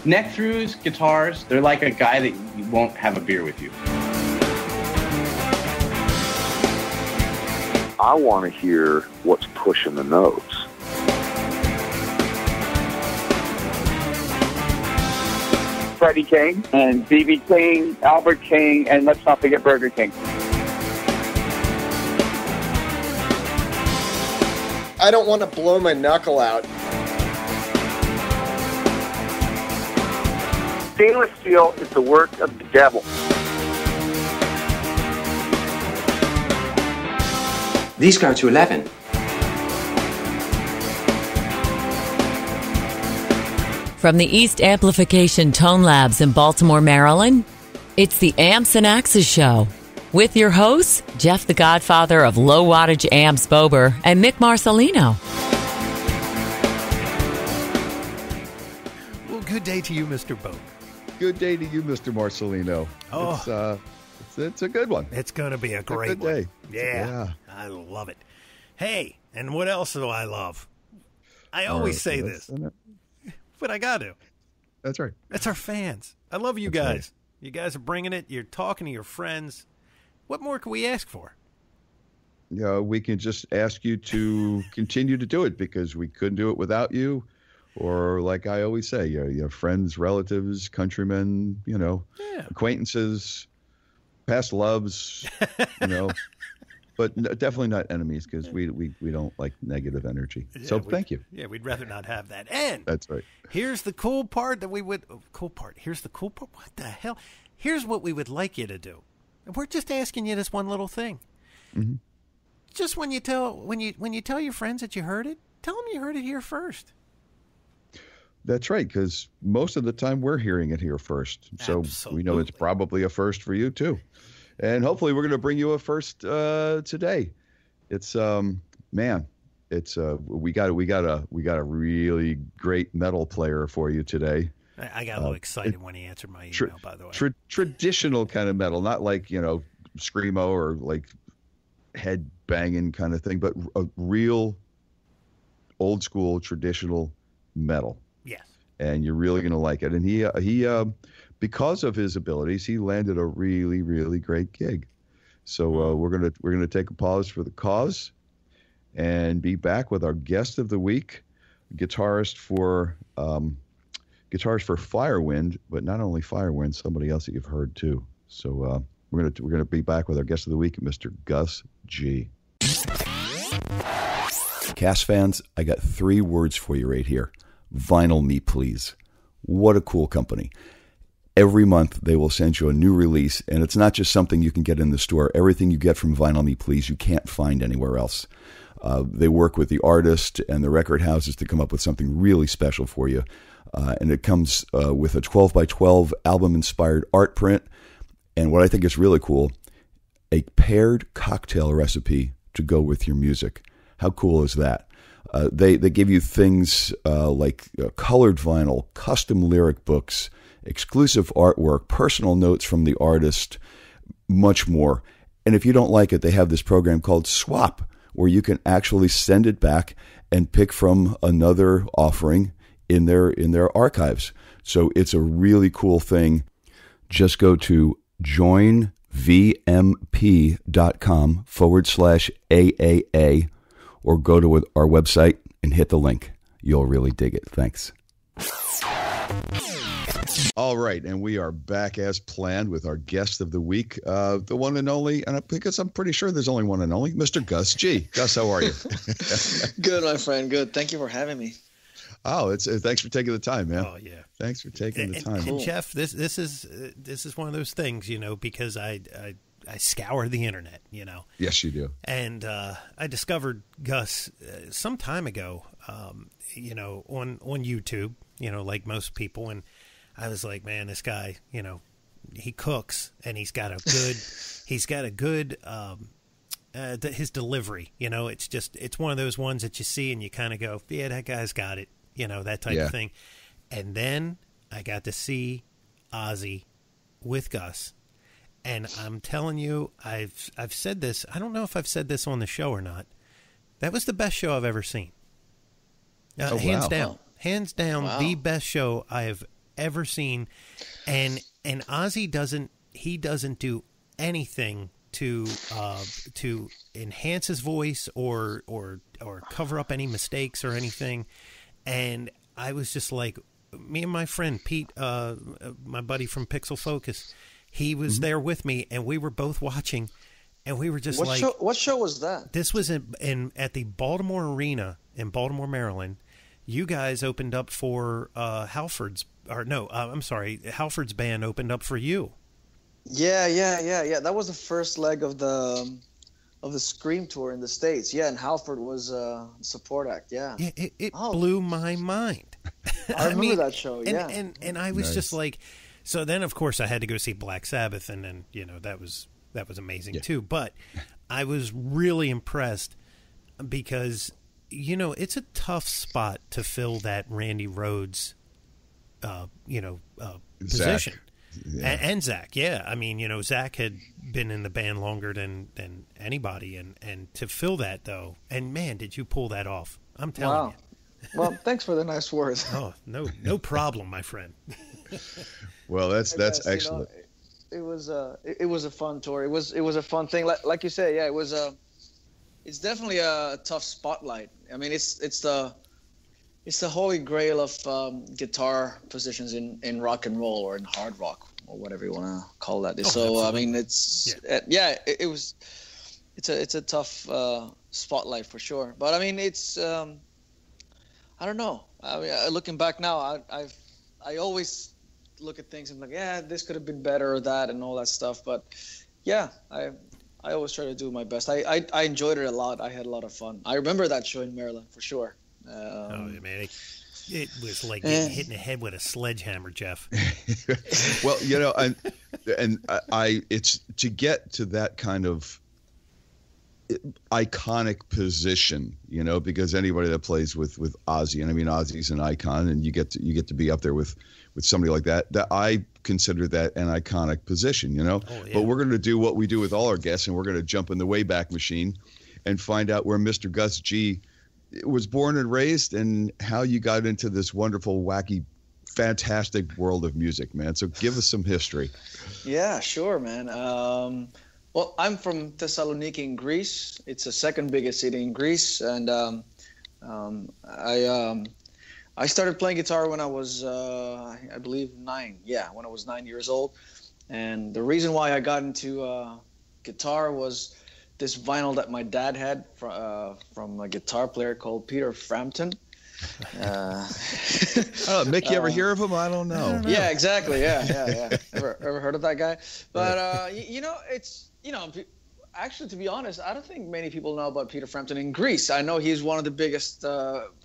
Neck-throughs, guitars, they're like a guy that won't have a beer with you. I want to hear what's pushing the notes. Freddie King and B.B. King, Albert King, and let's not forget Burger King. I don't want to blow my knuckle out. Stainless steel is the work of the devil. These go to 11. From the East Amplification Tone Labs in Baltimore, Maryland, it's the Amps and Axes Show with your hosts, Jeff the Godfather of Low Wattage Amps Bober and Mick Marcelino. Well, good day to you, Mr. Bober. Good day to you, Mr. Marcelino. Oh, it's a good one. It's going to be a great good day. Yeah, I love it. Hey, and what else do I love? I always say this, but I got to. That's right. That's our fans. I love you guys. Right. You guys are bringing it. You're talking to your friends. What more can we ask for? Yeah, we can just ask you to continue to do it because we couldn't do it without you. Or like I always say, you have friends, relatives, countrymen, acquaintances, past loves, but definitely not enemies because we don't like negative energy. Yeah, so thank you. Yeah, we'd rather not have that. And that's right. Here's the cool part that we would Here's the cool part. What the hell? Here's what we would like you to do. And we're just asking you this one little thing. Mm-hmm. Just when you tell your friends that you heard it, tell them you heard it here first. That's right, because most of the time we're hearing it here first. So Absolutely. We know it's probably a first for you, too. And hopefully we're going to bring you a first today. It's we got a really great metal player for you today. I got a little excited when he answered my email, by the way. Traditional kind of metal, not like, screamo or like head banging kind of thing, but a real old school traditional metal. Yes. And you're really going to like it. And he because of his abilities, he landed a really, really great gig. So we're gonna take a pause for the cause, and be back with our guest of the week, guitarist for Firewind, but not only Firewind, somebody else that you've heard too. So we're gonna be back with our guest of the week, Mr. Gus G. Cast fans, I got 3 words for you right here. Vinyl Me Please. What a cool company. Every month they will send you a new release, and it's not just something you can get in the store. Everything you get from Vinyl Me Please you can't find anywhere else. They work with the artist and the record houses to come up with something really special for you. And it comes with a 12x12 album-inspired art print. And what I think is really cool, a paired cocktail recipe to go with your music. How cool is that? They give you things like colored vinyl, custom lyric books, exclusive artwork, personal notes from the artist, much more. And if you don't like it, they have this program called Swap, where you can actually send it back and pick from another offering in their archives. So it's a really cool thing. Just go to joinvmp.com/AAA or go to our website and hit the link. You'll really dig it. Thanks. All right, and we are back as planned with our guest of the week, the one and only, and because I'm pretty sure there's only one and only, Mr. Gus G. Gus, how are you? Good, my friend. Good. Thank you for having me. Oh, thanks for taking the time, man. Oh yeah, thanks for taking the time. And Jeff, this is one of those things, because I scour the internet, Yes, you do. And I discovered Gus some time ago, on YouTube, like most people, and I was like, man, this guy, he cooks, and he's got a good his delivery, it's one of those ones that you see and you kind of go, yeah, that guy's got it, that type of thing. And then I got to see Ozzy with Gus. And I'm telling you, I've said this. I don't know if I've said this on the show or not. That was the best show I've ever seen. Hands down. Wow. Hands down, the best show I have ever seen, and Ozzy doesn't do anything to enhance his voice or cover up any mistakes or anything. And I was just like, me and my friend Pete, my buddy from Pixel Focus, he was there with me, and we were both watching, and we were just what show was that? This was at the Baltimore Arena in Baltimore, Maryland. You guys opened up for Halford's band opened up for you. Yeah. That was the first leg of the Scream tour in the States. Yeah, and Halford was support act. Yeah. It blew my mind. I remember that show. Yeah, and I was just like, so then of course I had to go see Black Sabbath, and then that was amazing too. But I was really impressed because it's a tough spot to fill that Randy Rhoads position. Yeah. And Zakk, yeah. I mean, Zakk had been in the band longer than anybody, and to fill that though, and man, did you pull that off? I'm telling you. Well, thanks for the nice words. Oh, no problem, my friend. Well, that's excellent. It was a fun tour. It was a fun thing. Like you say, yeah, it was it's definitely a tough spotlight. I mean, it's the holy grail of guitar positions in rock and roll or in hard rock or whatever you want to call that. So I mean, it's a tough spotlight for sure. But I mean, it's I don't know. I mean, looking back now, I always look at things and I'm like, yeah, this could have been better or that and all that stuff. But yeah, I always try to do my best. I enjoyed it a lot. I had a lot of fun. I remember that show in Maryland for sure. Man, it was like getting hit in the head with a sledgehammer, Jeff. Well, and I it's to get to that kind of iconic position, because anybody that plays with Ozzy, and I mean Ozzy's an icon, and you get to be up there with somebody like that I consider that an iconic position, But we're going to do what we do with all our guests, and we're going to jump in the Wayback Machine and find out where Mr. Gus G was born and raised and how you got into this wonderful, wacky, fantastic world of music, man. So give us some history. Yeah, sure, man. Well, I'm from Thessaloniki in Greece. It's the second biggest city in Greece, and I started playing guitar when I was, I believe, 9. Yeah, when I was 9 years old. And the reason why I got into guitar was this vinyl that my dad had from a guitar player called Peter Frampton. Mick, you ever hear of him? I don't know. Yeah, exactly. Yeah. Ever heard of that guy? But actually, to be honest, I don't think many people know about Peter Frampton in Greece. I know he's one of the biggest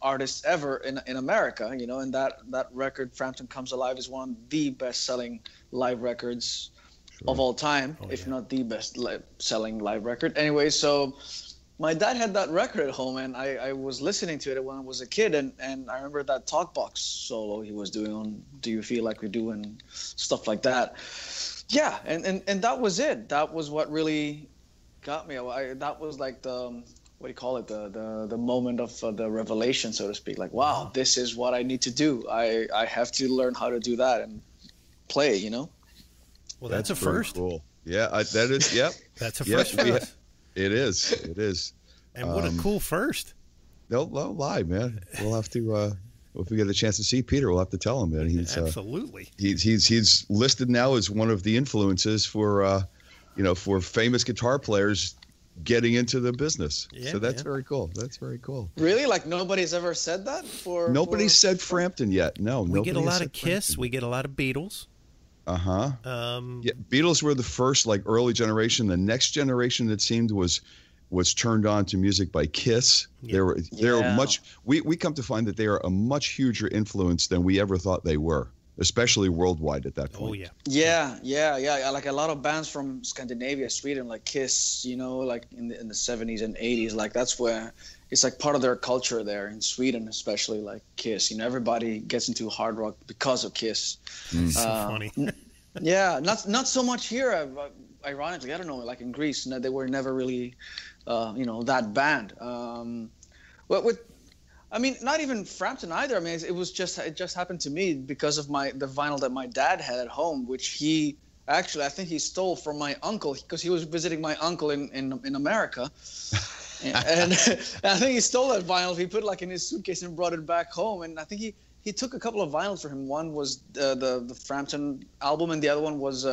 artists ever in America. And that record, Frampton Comes Alive, is one of the best-selling live records of all time, if not the best-selling live record. Anyway, so my dad had that record at home, and I was listening to it when I was a kid, and I remember that talk box solo he was doing on Do You Feel Like We Do and stuff like that. Yeah, and that was it. That was what really got me. That was like the, what do you call it, the moment of the revelation, so to speak. Like, wow, this is what I need to do. I have to learn how to do that and play, Well, that's a first. Cool. Yeah, that is. Yep. That's a first for us. It is. And what a cool first. Don't lie, man. We'll have to. If we get a chance to see Peter, we'll have to tell him, man. He's absolutely. He's listed now as one of the influences for for famous guitar players getting into the business. Yeah, so that's very cool. That's very cool. Really? Like nobody's ever said that? Nobody's said Frampton yet. No. We get a lot of Kiss. Frampton. We get a lot of Beatles. Uh-huh. Beatles were the first, like, early generation. The next generation, it seemed, was turned on to music by Kiss. Yeah. They're much. We come to find that they are a much huger influence than we ever thought they were, especially worldwide at that point. Oh yeah. Yeah. Like a lot of bands from Scandinavia, Sweden, like Kiss, like in the 70s and 80s, like that's where it's like part of their culture there in Sweden, especially like Kiss. Everybody gets into hard rock because of Kiss. So funny. Yeah, not so much here. Ironically, I don't know. Like in Greece, they were never really, that band. I I mean, not even Frampton either. I mean, it just happened to me because of the vinyl that my dad had at home, which he actually, I think he stole from my uncle because he was visiting my uncle in America. And I think he stole that vinyl. He put it like in his suitcase and brought it back home. And I think he took a couple of vinyls for him. One was the Frampton album, and the other one was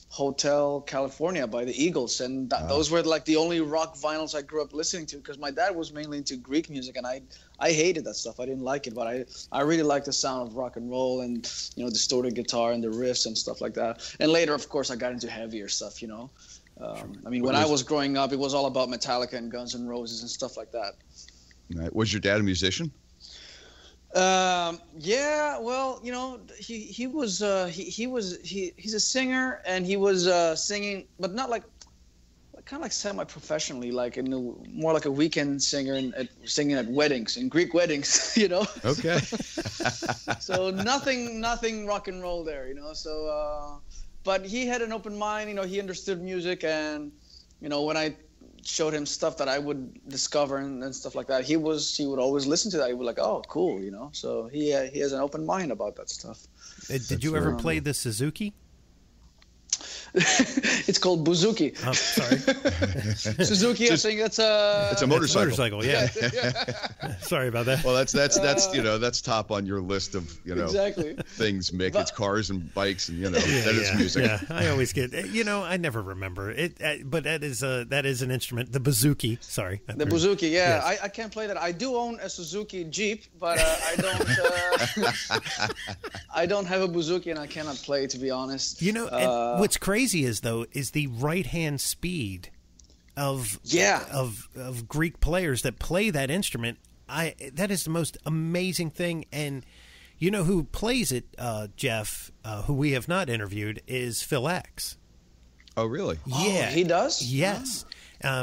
Hotel California by the Eagles. And those were like the only rock vinyls I grew up listening to, because my dad was mainly into Greek music, and I hated that stuff. I didn't like it, but I really liked the sound of rock and roll and, you know, distorted guitar and the riffs and stuff like that. And later, of course, I got into heavier stuff, you know. I mean, when I was growing up, it was all about Metallica and Guns N' Roses and stuff like that. Right. Was your dad a musician? Yeah, well, you know, he's a singer, and he was singing, but not like kind of like semi-professionally, like more like a weekend singer and singing at weddings, in Greek weddings, you know. Okay. So nothing rock and roll there, you know. So, but he had an open mind, you know. He understood music, and you know, when I showed him stuff that I would discover and stuff like that, he would always listen to that. He would be like, oh, cool, you know. So he has an open mind about that stuff. Did you ever play the Suzuki? It's called Buzuki. Oh, sorry. Suzuki, I think it's a motorcycle. Motorcycle, yeah. Sorry about that. Well, that's you know, that's top on your list of, you know, exactly things, Mick. It's cars and bikes, and you know, Yeah, that is music. Yeah, I always get, you know, I never remember it, but that is an instrument, the Buzuki. Sorry, the Buzuki. Yeah, yes. I can't play that. I do own a Suzuki Jeep, but I don't. I don't have a Buzuki, and I cannot play, to be honest. You know, and what's crazy is the right hand speed of Greek players that play that instrument. That is the most amazing thing. And you know who plays it, Jeff, who we have not interviewed, is Phil X. Oh, really? Oh, Yeah, he does. Yes.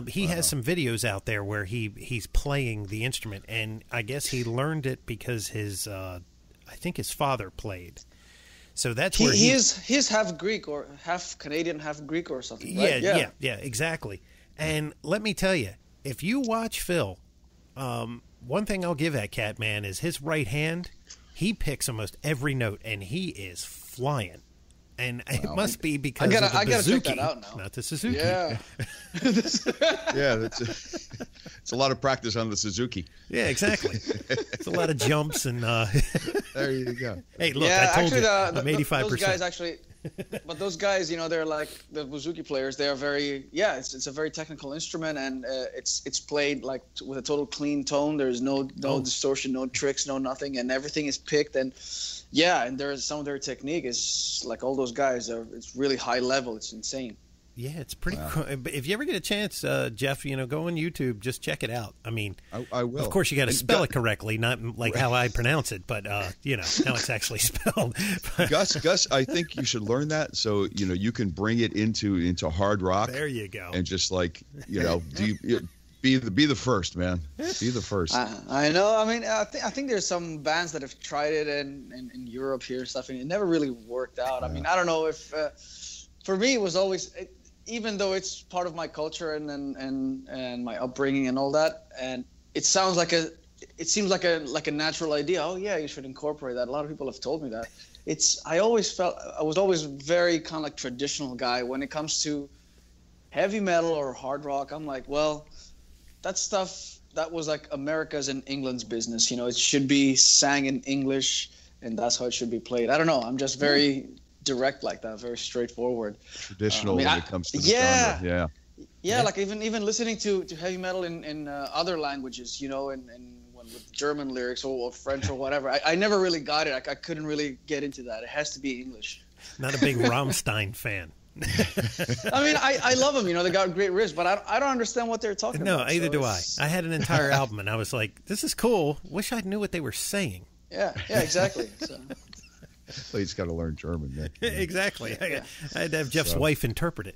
He has some videos out there where he's playing the instrument, and I guess he learned it because his I think his father played. So that's where he's half Greek or half Canadian, half Greek or something. Right? Yeah, exactly. And let me tell you, if you watch Phil, one thing I'll give that cat, man, is his right hand. He picks almost every note, and he is flying. And it must be because of the Buzuki, I gotta check that out now. Not the Suzuki. Yeah. Yeah, it's a lot of practice on the Suzuki. Yeah, exactly. It's a lot of jumps and. There you go. Hey, look, I told you, I'm 85%. Those guys actually, but those guys, you know, they're like the Buzuki players. They are very, it's a very technical instrument, and it's played like with a total clean tone. There's no distortion, no tricks, no nothing, and everything is picked. And and there's some of their technique is like all those guys. It's really high level. It's insane. Yeah, it's pretty cool. If you ever get a chance, Jeff, you know, go on YouTube, just check it out. I mean, I will. Of course, you got to spell it correctly, not like how I pronounce it, but you know how it's actually spelled. Gus, I think you should learn that so you know you can bring it into hard rock. There you go. And just like you know, be the first, man. Be the first. I know. I mean, I think there's some bands that have tried it in Europe here and stuff, and it never really worked out. I mean, I don't know if for me it was always. Even though it's part of my culture and my upbringing and all that, and it seems like a natural idea. Oh yeah, you should incorporate that. A lot of people have told me that. I was always very kind of like traditional guy when it comes to heavy metal or hard rock. I'm like, well, that stuff that was like America's and England's business. You know, it should be sang in English, and that's how it should be played. I don't know. I'm just very direct like that, very straightforward. Traditional when it comes to the genre. Yeah, like even listening to heavy metal in other languages, you know, and with German lyrics or French or whatever. I never really got it. I couldn't really get into that. It has to be English. Not a big Rammstein fan. I mean, I love them. You know, they got great riffs, but I don't understand what they're talking about. No, either do I. I had an entire album, and I was like, this is cool. Wish I knew what they were saying. Yeah, exactly. So. Well, he's got to learn German, Nick. Exactly. I had to have Jeff's wife interpret it.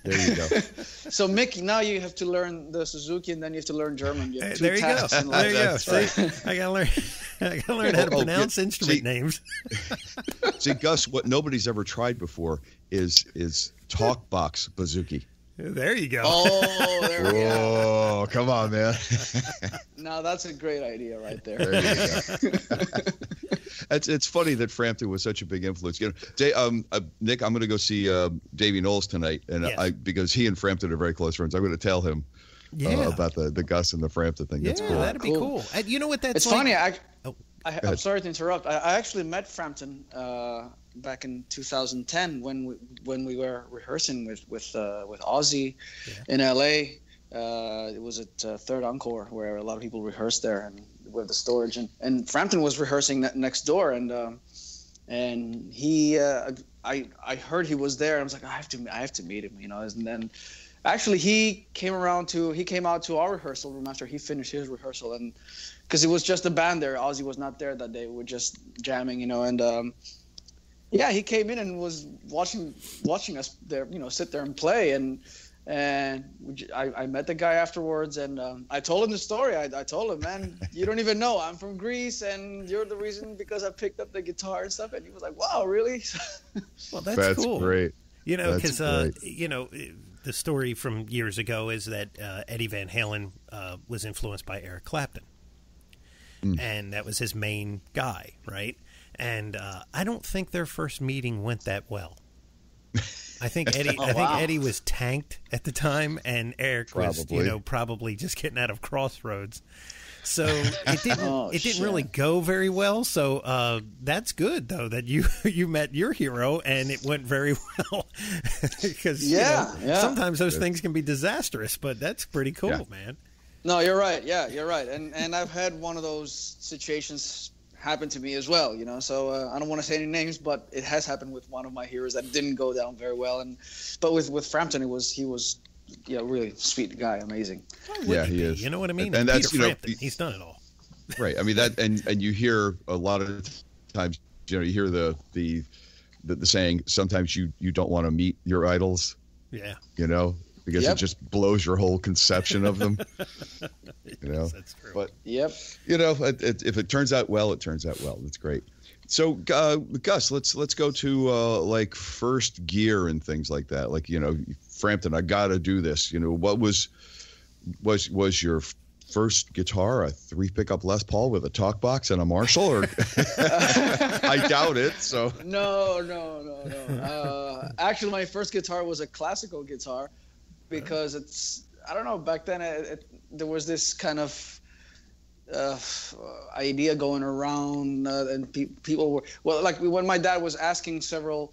There you go. So, Mick, now you have to learn the Suzuki, and then you have to learn German. You have there you go. There you go. See, I gotta learn how to pronounce instrument names. See, Gus, what nobody's ever tried before is talk box Buzuki. There you go. Oh, there we go. Oh, come on, man. Now that's a great idea right there. There you go. It's funny that Frampton was such a big influence. You know, Nick, I'm going to go see Davey Knowles tonight, and Yes. because he and Frampton are very close friends, I'm going to tell him about the Gus and the Frampton thing. That's cool. That'd be cool. And you know what that's It's like? funny. Go I'm ahead. sorry to interrupt. I actually met Frampton back in 2010 when we were rehearsing with Ozzy in LA. It was at Third Encore where a lot of people rehearsed there and with the storage, and Frampton was rehearsing next door, and he I heard he was there. And I was like, I have to meet him, you know. And then actually he came out to our rehearsal room after he finished his rehearsal, and because it was just a band there. Ozzy was not there that day. We were just jamming, you know, and he came in and was watching us there, you know, sit there and play, and I met the guy afterwards, and I told him the story. I told him, man, you don't even know I'm from Greece, and you're the reason because I picked up the guitar and stuff. And he was like, wow, really? Well, that's cool. Great. You know, That's because great. you know, the story from years ago is that Eddie Van Halen was influenced by Eric Clapton, and that was his main guy, right? And I don't think their first meeting went that well. I think Eddie was tanked at the time, and Eric was, you know, probably just getting out of Crossroads. So it didn't really go very well. So that's good though that you met your hero and it went very well. Because sometimes those things can be disastrous, but that's pretty cool, man. No, you're right. Yeah, you're right. And I've had one of those situations happen to me as well, you know. So I don't want to say any names, but it has happened with one of my heroes that didn't go down very well. But with Frampton, he was really sweet guy, amazing. Yeah, he is. You know what I mean? And Peter that's Frampton, he's done it all. Right. I mean that, and you hear a lot of times, you know, you hear the saying, sometimes you don't want to meet your idols. Yeah. You know, because it just blows your whole conception of them. You know, that's true. But you know, if it turns out well, it turns out well. That's great. So, Gus, let's go to like first gear and things like that. Like, you know, Frampton, I got to do this. You know, what was your first guitar a 3-pickup Les Paul with a talk box and a Marshall? Or I doubt it. So no. Actually, my first guitar was a classical guitar because I don't know, back then there was this kind of idea going around, and people were like when my dad was asking several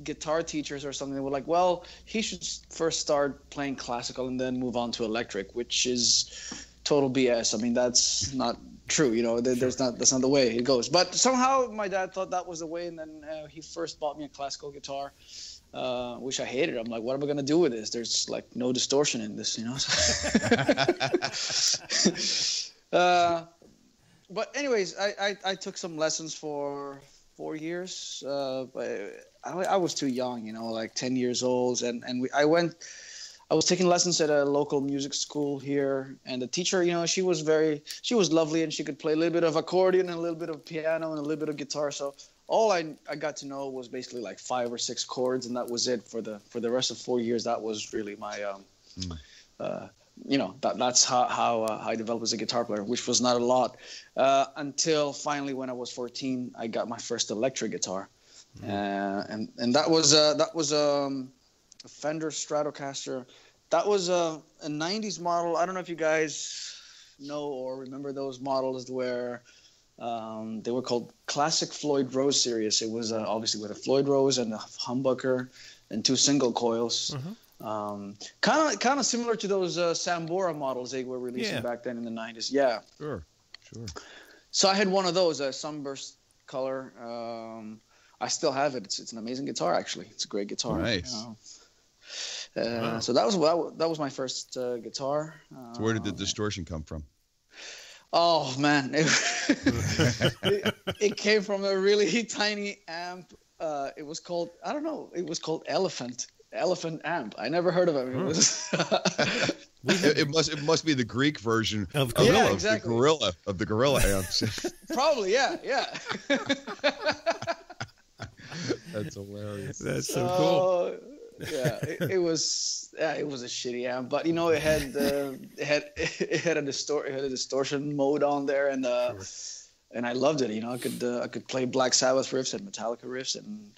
guitar teachers or something, they were like, well, he should first start playing classical and then move on to electric, which is total BS. I mean, that's not true, you know. That's not the way it goes. But somehow my dad thought that was the way, and then he first bought me a classical guitar, which I hated. I'm like, what am I gonna do with this? There's like no distortion in this, you know. But anyways, I took some lessons for 4 years, but I was too young, you know, like 10 years old, and I was taking lessons at a local music school here, and the teacher, you know, she was lovely, and she could play a little bit of accordion and a little bit of piano and a little bit of guitar. So all I got to know was basically like 5 or 6 chords, and that was it for the rest of 4 years. That was really my you know, that's how I developed as a guitar player, which was not a lot, until finally when I was 14, I got my first electric guitar, and that was a Fender Stratocaster. That was a 90s model. I don't know if you guys know or remember those models where they were called Classic Floyd Rose series. It was obviously with a Floyd Rose and a humbucker and 2 single coils. Kind of similar to those Sambora models they were releasing back then in the 90s. Yeah. Sure. So I had one of those, a sunburst color. I still have it. It's an amazing guitar, actually. It's a great guitar. Nice. So that was my first guitar. So where did the distortion come from? Oh man, it came from a really tiny amp. It was called Elephant amp. I never heard of it. It must be the Greek version of Gorilla. Yeah, exactly. of the Gorilla amps. Probably, yeah. That's hilarious. That's so cool. it was a shitty amp, but you know, it had a distortion mode on there, and I loved it. You know, I could play Black Sabbath riffs and Metallica riffs, and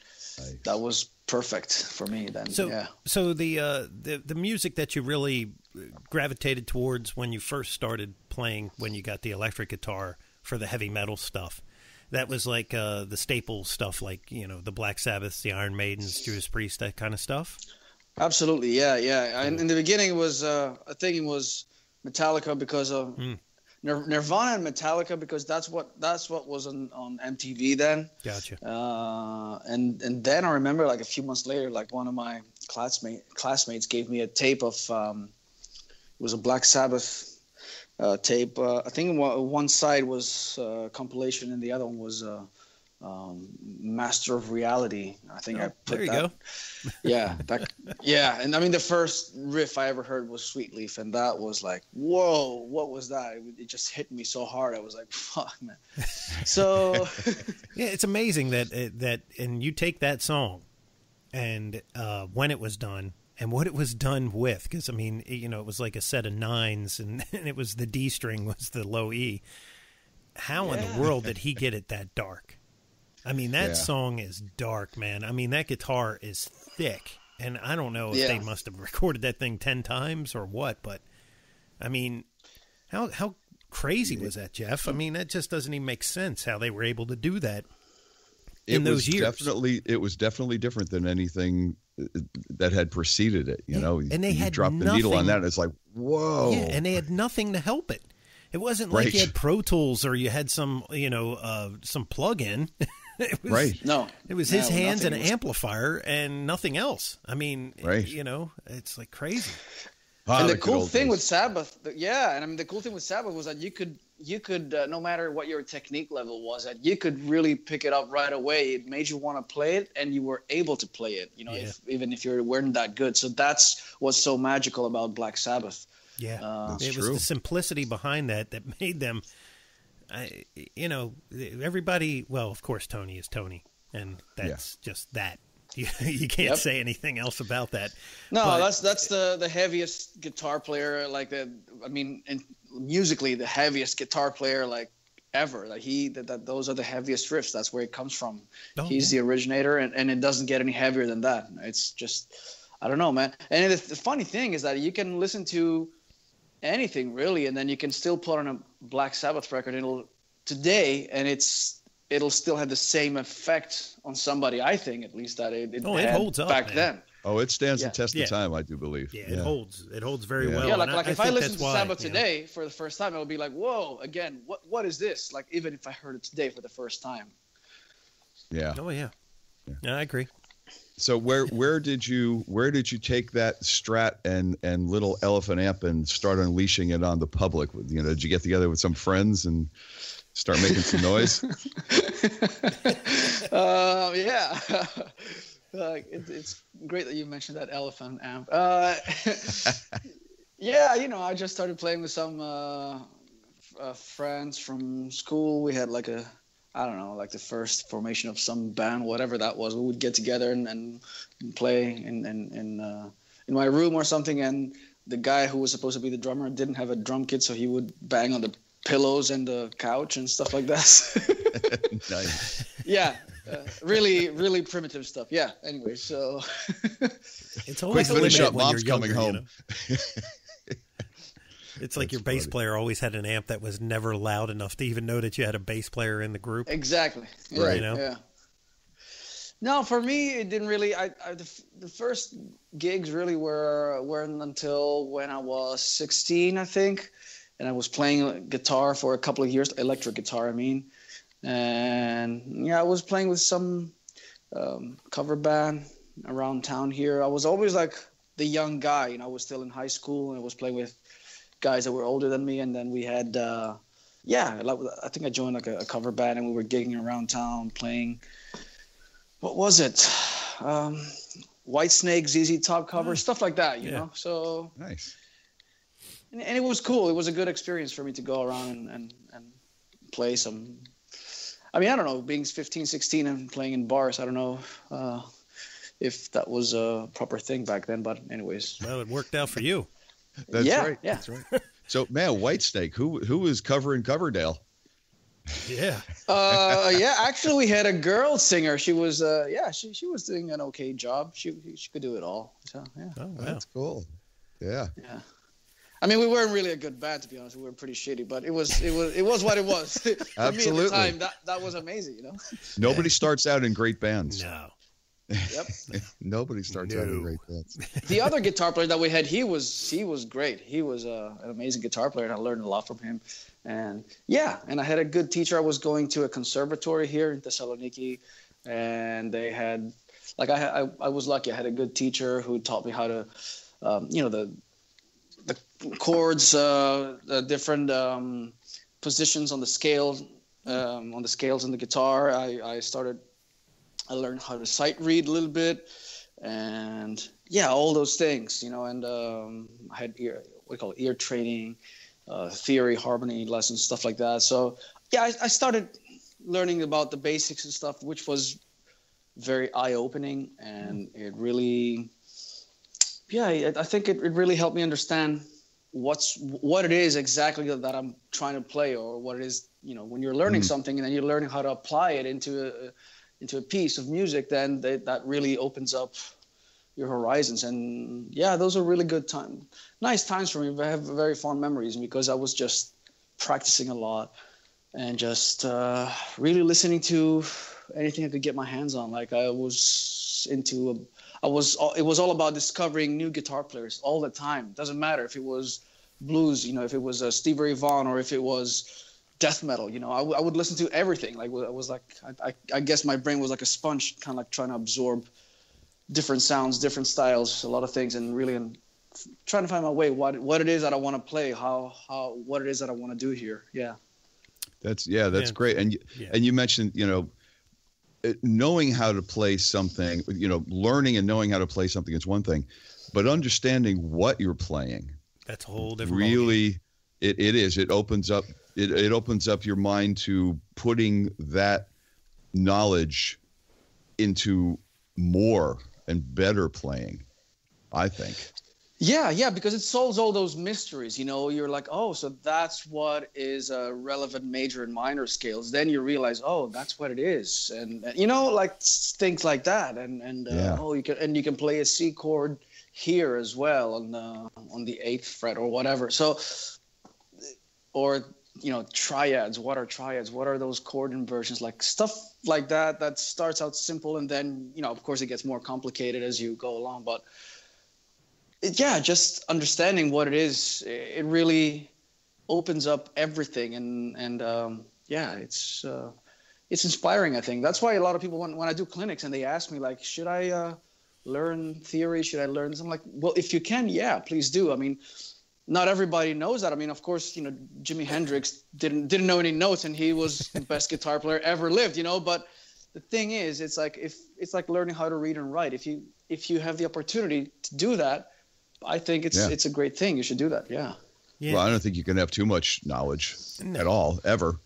that was perfect for me then. So the music that you really gravitated towards when you first started playing, when you got the electric guitar for the heavy metal stuff, that was like the staple stuff, like, you know, the Black Sabbaths, the Iron Maidens, Judas Priest, that kind of stuff? Absolutely, yeah. In the beginning, it was I think it was Metallica because of Nirvana and Metallica, because that's what was on MTV then. Gotcha. And then I remember, like, a few months later, like, one of my classmates gave me a tape of it was a Black Sabbath tape. I think one side was compilation and the other one was Master of Reality. I think I put there you that. Go. Yeah. And I mean, the first riff I ever heard was Sweet Leaf, and that was like, whoa, what was that? It just hit me so hard. I was like, fuck, man. So yeah, it's amazing that and you take that song and when it was done and what it was done with, because I mean, you know, it was like a set of nines, and it was the D string was the low E. How in the world did he get it that dark? I mean, that song is dark, man. I mean, that guitar is thick, and I don't know if they must have recorded that thing 10 times or what, but I mean, how crazy was that, Jeff? I mean, that just doesn't even make sense how they were able to do that in those years. It was definitely different than anything that had preceded it, you know. And they had dropped the needle on that, and it's like, whoa. Yeah, and they had nothing to help it. It wasn't like you had Pro Tools or you had some, you know, some plug-in. It was, No. It was his hands and an amplifier and nothing else. I mean, you know, it's like crazy. And the cool thing with Sabbath, the cool thing with Sabbath was that you could no matter what your technique level was at, you could really pick it up right away. It made you want to play it, and you were able to play it, you know, even if you weren't that good. So that's what's so magical about Black Sabbath. Yeah, it was the simplicity behind that made them, you know, everybody. Well, of course, Tony is Tony, and that's just that. You can't say anything else about that. No, that's the heaviest guitar player, like and musically the heaviest guitar player like ever. Like those are the heaviest riffs. That's where it comes from. He's the originator, and it doesn't get any heavier than that. It's just, I don't know, man. And the funny thing is that you can listen to anything really, and then you can still put on a Black Sabbath record today, and it'll still have the same effect on somebody, I think, at least, that it holds up back then. Oh, it stands the test of time, I do believe. Yeah, it holds very well. Yeah, like if I listen to Sabbath today for the first time, it'll be like, whoa, again, what is this? Like, even if I heard it today for the first time. Yeah. Oh, yeah. I agree. So where did you take that Strat and little Elephant amp and start unleashing it on the public? You know, did you get together with some friends and start making some noise? Yeah. It's great that you mentioned that Elephant amp. Yeah, you know, I just started playing with some friends from school. We had like like the first formation of some band, whatever that was. We would get together and play in my room or something. And the guy who was supposed to be the drummer didn't have a drum kit, so he would bang on the pillows and the couch and stuff like that. Nice. Yeah, really, really primitive stuff. Yeah. Anyway, so it's always a limit when you're younger, coming home. You know? It's like your bass player always had an amp that was never loud enough to even know that you had a bass player in the group. Exactly. Yeah, right. You know? Yeah. No, for me, it didn't really. The first gigs really weren't until when I was 16, I think, and I was playing guitar for a couple of years, electric guitar, I mean, and I was playing with some cover band around town here. I was always like the young guy, you know. I was still in high school, and I was playing with guys that were older than me, and then we had I think I joined like a cover band, and we were gigging around town playing. What was it? Whitesnake, ZZ Top cover, stuff like that, you know. So nice. And it was cool. It was a good experience for me to go around and play some. I mean, I don't know, being 15, 16 and playing in bars, I don't know. if that was a proper thing back then. But anyways, well, it worked out for you. That's right. Yeah. That's right. So, man, Whitesnake, who was covering Coverdale? Yeah. Actually, we had a girl singer. She was, she was doing an okay job. She could do it all. So, yeah. Oh, wow. That's cool. Yeah. Yeah. I mean, we weren't really a good band, to be honest. We were pretty shitty, but it was what it was. For Absolutely. me at the time, that was amazing, you know. Nobody starts out in great bands. No. Yep. Nobody starts out in great bands. The other guitar player that we had, he was great. He was an amazing guitar player, and I learned a lot from him. And I had a good teacher. I was going to a conservatory here in Thessaloniki, and they had, like, I was lucky. I had a good teacher who taught me how to, the chords, the different positions on the scale, on the scales in the guitar. I learned how to sight read a little bit, and all those things, you know. And I had ear training, theory, harmony lessons, stuff like that. So I started learning about the basics and stuff, which was very eye-opening, and it really, I think it really helped me understand what it is exactly that I'm trying to play, or what it is, you know, when you're learning something and then you're learning how to apply it into a piece of music, then that really opens up your horizons. And those are really nice times for me. I have very fond memories, because I was just practicing a lot and just really listening to anything I could get my hands on. Like, it was all about discovering new guitar players all the time. Doesn't matter if it was blues, you know, if it was Stevie Ray Vaughan, or if it was death metal, you know. I would listen to everything. Like, I was like, I guess my brain was like a sponge, kind of like trying to absorb different sounds, different styles, a lot of things, and really trying to find my way, what it is that I want to play, what it is that I want to do here. Yeah. That's great. And you mentioned, you know, knowing how to play something, you know, learning and knowing how to play something is one thing, but understanding what you're playing, that's a whole different really, it is. It opens up your mind to putting that knowledge into more and better playing, I think. Yeah, because it solves all those mysteries. You know, you're like, oh, so that's what is a relevant major and minor scales. Then you realize, oh, that's what it is, and you know, like things like that. And you can play a C chord here as well on the 8th fret or whatever. So, or you know, triads. What are triads? What are those chord inversions? Like stuff like that. That starts out simple, and then, you know, of course, it gets more complicated as you go along. But just understanding what it is, it really opens up everything, and it's inspiring, I think. That's why a lot of people, when I do clinics and they ask me, like, should I learn theory? Should I learn this? I'm like, well, if you can, please do. I mean, not everybody knows that. I mean, of course, you know, Jimi Hendrix didn't know any notes, and he was the best guitar player ever lived, you know. But the thing is, it's like learning how to read and write. If you have the opportunity to do that, I think it's a great thing. You should do that. Yeah. Well, I don't think you can have too much knowledge at all, ever.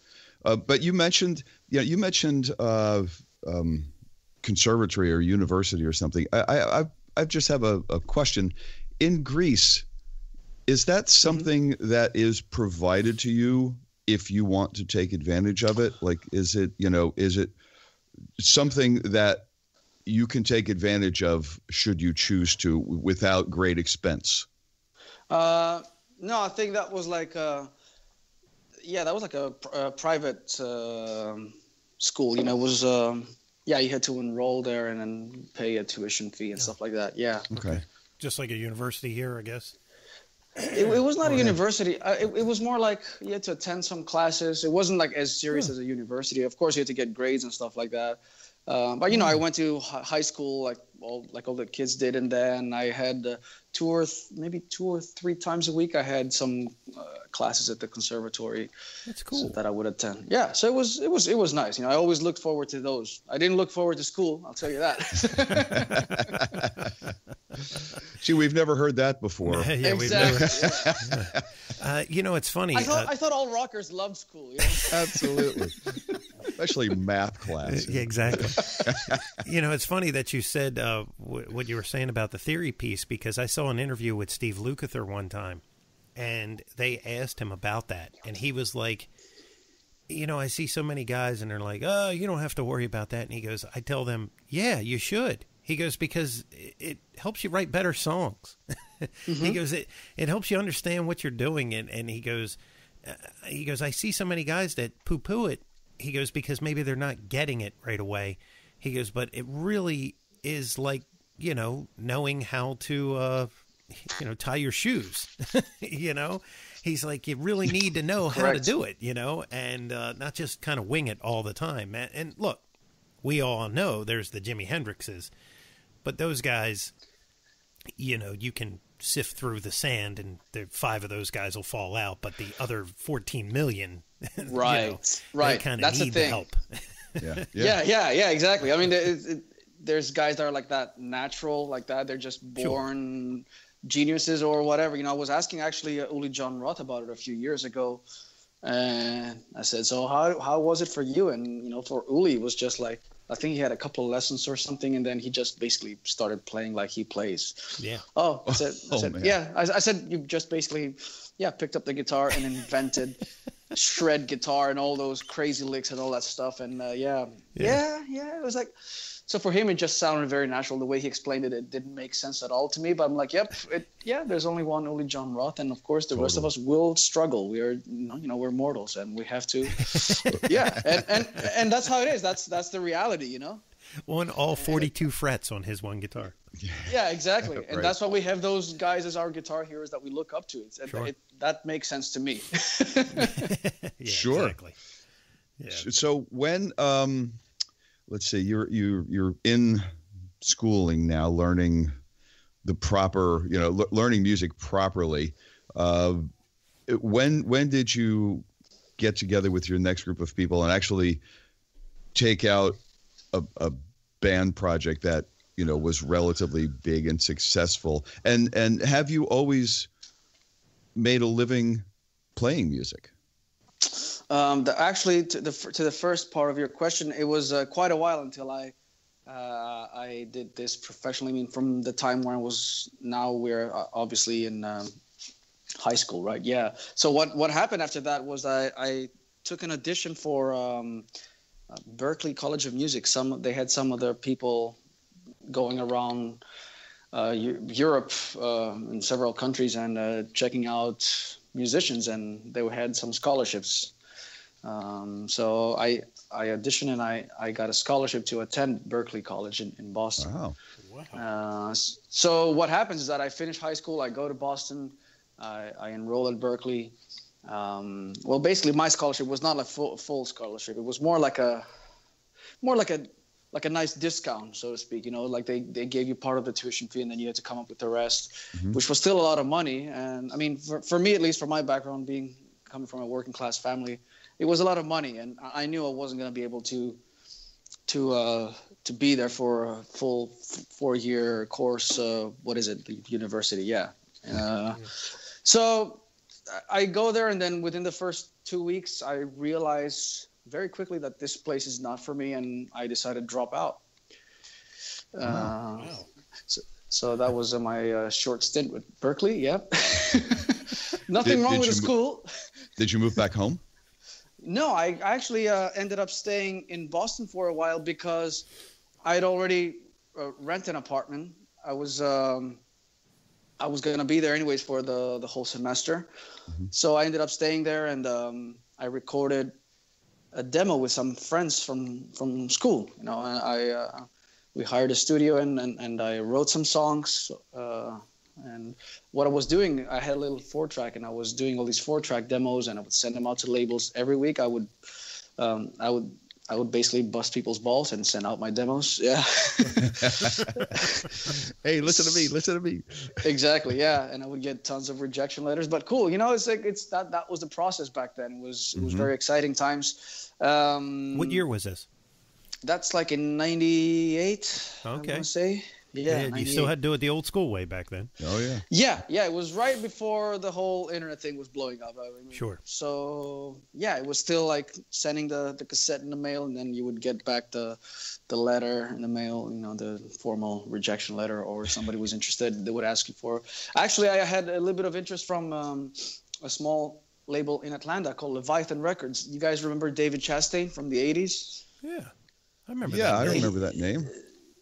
But you mentioned conservatory or university or something. I just have a question. In Greece, is that something that is provided to you if you want to take advantage of it? Like, is it something that you can take advantage of should you choose to, without great expense? No, I think that was like a private school. You know, it was you had to enroll there and then pay a tuition fee and stuff like that. Yeah. Okay. Just like a university here, I guess. It was not a university. It was more like you had to attend some classes. It wasn't like as serious as a university. Of course, you had to get grades and stuff like that. But you know, I went to high school like all the kids did, and then I had 2 or 3 times a week I had some classes at the conservatory. That's cool. That I would attend. Yeah, so it was nice. You know, I always looked forward to those. I didn't look forward to school, I'll tell you that. See, we've never heard that before. Yeah, exactly. You know, it's funny. I thought all rockers loved school. You know? Absolutely. especially math class. Yeah, exactly. It's funny that you said what you were saying about the theory piece, because I saw an interview with Steve Lukather one time, and they asked him about that, and he was like, I see so many guys, and they're like, oh, you don't have to worry about that. And he goes, I tell them, yeah, you should. He goes, because it helps you write better songs. He goes, it helps you understand what you're doing. And he goes, I see so many guys that poo-poo it. He goes, because maybe they're not getting it right away. He goes, but it really is like, knowing how to, tie your shoes, He's like, you really need to know how to do it, and not just kind of wing it all the time. And look, we all know there's the Jimi Hendrixes, but those guys, you can sift through the sand and 5 of those guys will fall out, but the other 14 million, right. They kind of need the help. Yeah, exactly. I mean, there's guys that are like that, natural, like that. They're just born geniuses or whatever. I was asking actually Uli John Roth about it a few years ago, and I said, so how was it for you? And for Uli, it was just like, I think he had a couple of lessons or something, and then he just basically started playing like he plays. Yeah. Oh, I said, yeah. I said, you just basically, picked up the guitar and invented shred guitar and all those crazy licks and all that stuff. And it was like, so for him, it just sounded very natural. The way he explained it, it didn't make sense at all to me. But I'm like, there's only one Uli John Roth, and of course the rest of us will struggle. We are, we're mortals, and we have to, and that's how it is. That's the reality, On all 42 frets on his one guitar. Yeah, exactly, and that's why we have those guys as our guitar heroes that we look up to. That makes sense to me. Sure. Exactly. Yeah. So when let's see, you're in schooling now, learning the proper, learning music properly. When did you get together with your next group of people and actually take out a band project that was relatively big and successful? And have you always made a living playing music? Actually, to the first part of your question, it was quite a while until I did this professionally. I mean, from the time when we're obviously in high school, right? Yeah. So what happened after that was I took an audition for Berklee College of Music. They had some other people going around Europe in several countries and checking out musicians, and they had some scholarships. So I auditioned and I got a scholarship to attend Berklee College in Boston. Wow. So what happens is that I finish high school, I go to Boston, I enroll at Berklee. Well, basically my scholarship was not a full scholarship. It was more like a nice discount, so to speak. Like they gave you part of the tuition fee and then you had to come up with the rest, which was still a lot of money. And I mean, for me, at least from my background, coming from a working class family, it was a lot of money, and I knew I wasn't going to be able to be there for a full 4-year course. What is it? The university, yeah. So I go there, and then within the first 2 weeks, I realized very quickly that this place is not for me, and I decided to drop out. Wow. So that was my short stint with Berklee. Yeah. Nothing wrong with the school. Did you move back home? No, I actually ended up staying in Boston for a while because I'd already rented an apartment. I was going to be there anyways for the whole semester. So I ended up staying there, and I recorded a demo with some friends from school. And we hired a studio and I wrote some songs. And what I was doing, I had a little 4-track, and I was doing all these 4-track demos, and I would send them out to labels every week. I would basically bust people's balls and send out my demos. Yeah. Hey, listen to me. Exactly. Yeah. And I would get tons of rejection letters, but cool. It's like, that was the process back then. It was very exciting times. What year was this? That's like in 98. Okay. I want to say. Yeah, you still had to do it the old school way back then. Oh yeah. Yeah. It was right before the whole internet thing was blowing up. I mean, Sure. So yeah, it was still like sending the cassette in the mail, and then you would get back the letter in the mail. You know, the formal rejection letter, or if somebody was interested, they would ask you for. Actually, I had a little bit of interest from a small label in Atlanta called Leviathan Records. You guys remember David Chastain from the '80s? Yeah, I remember. Yeah, that. I remember that name.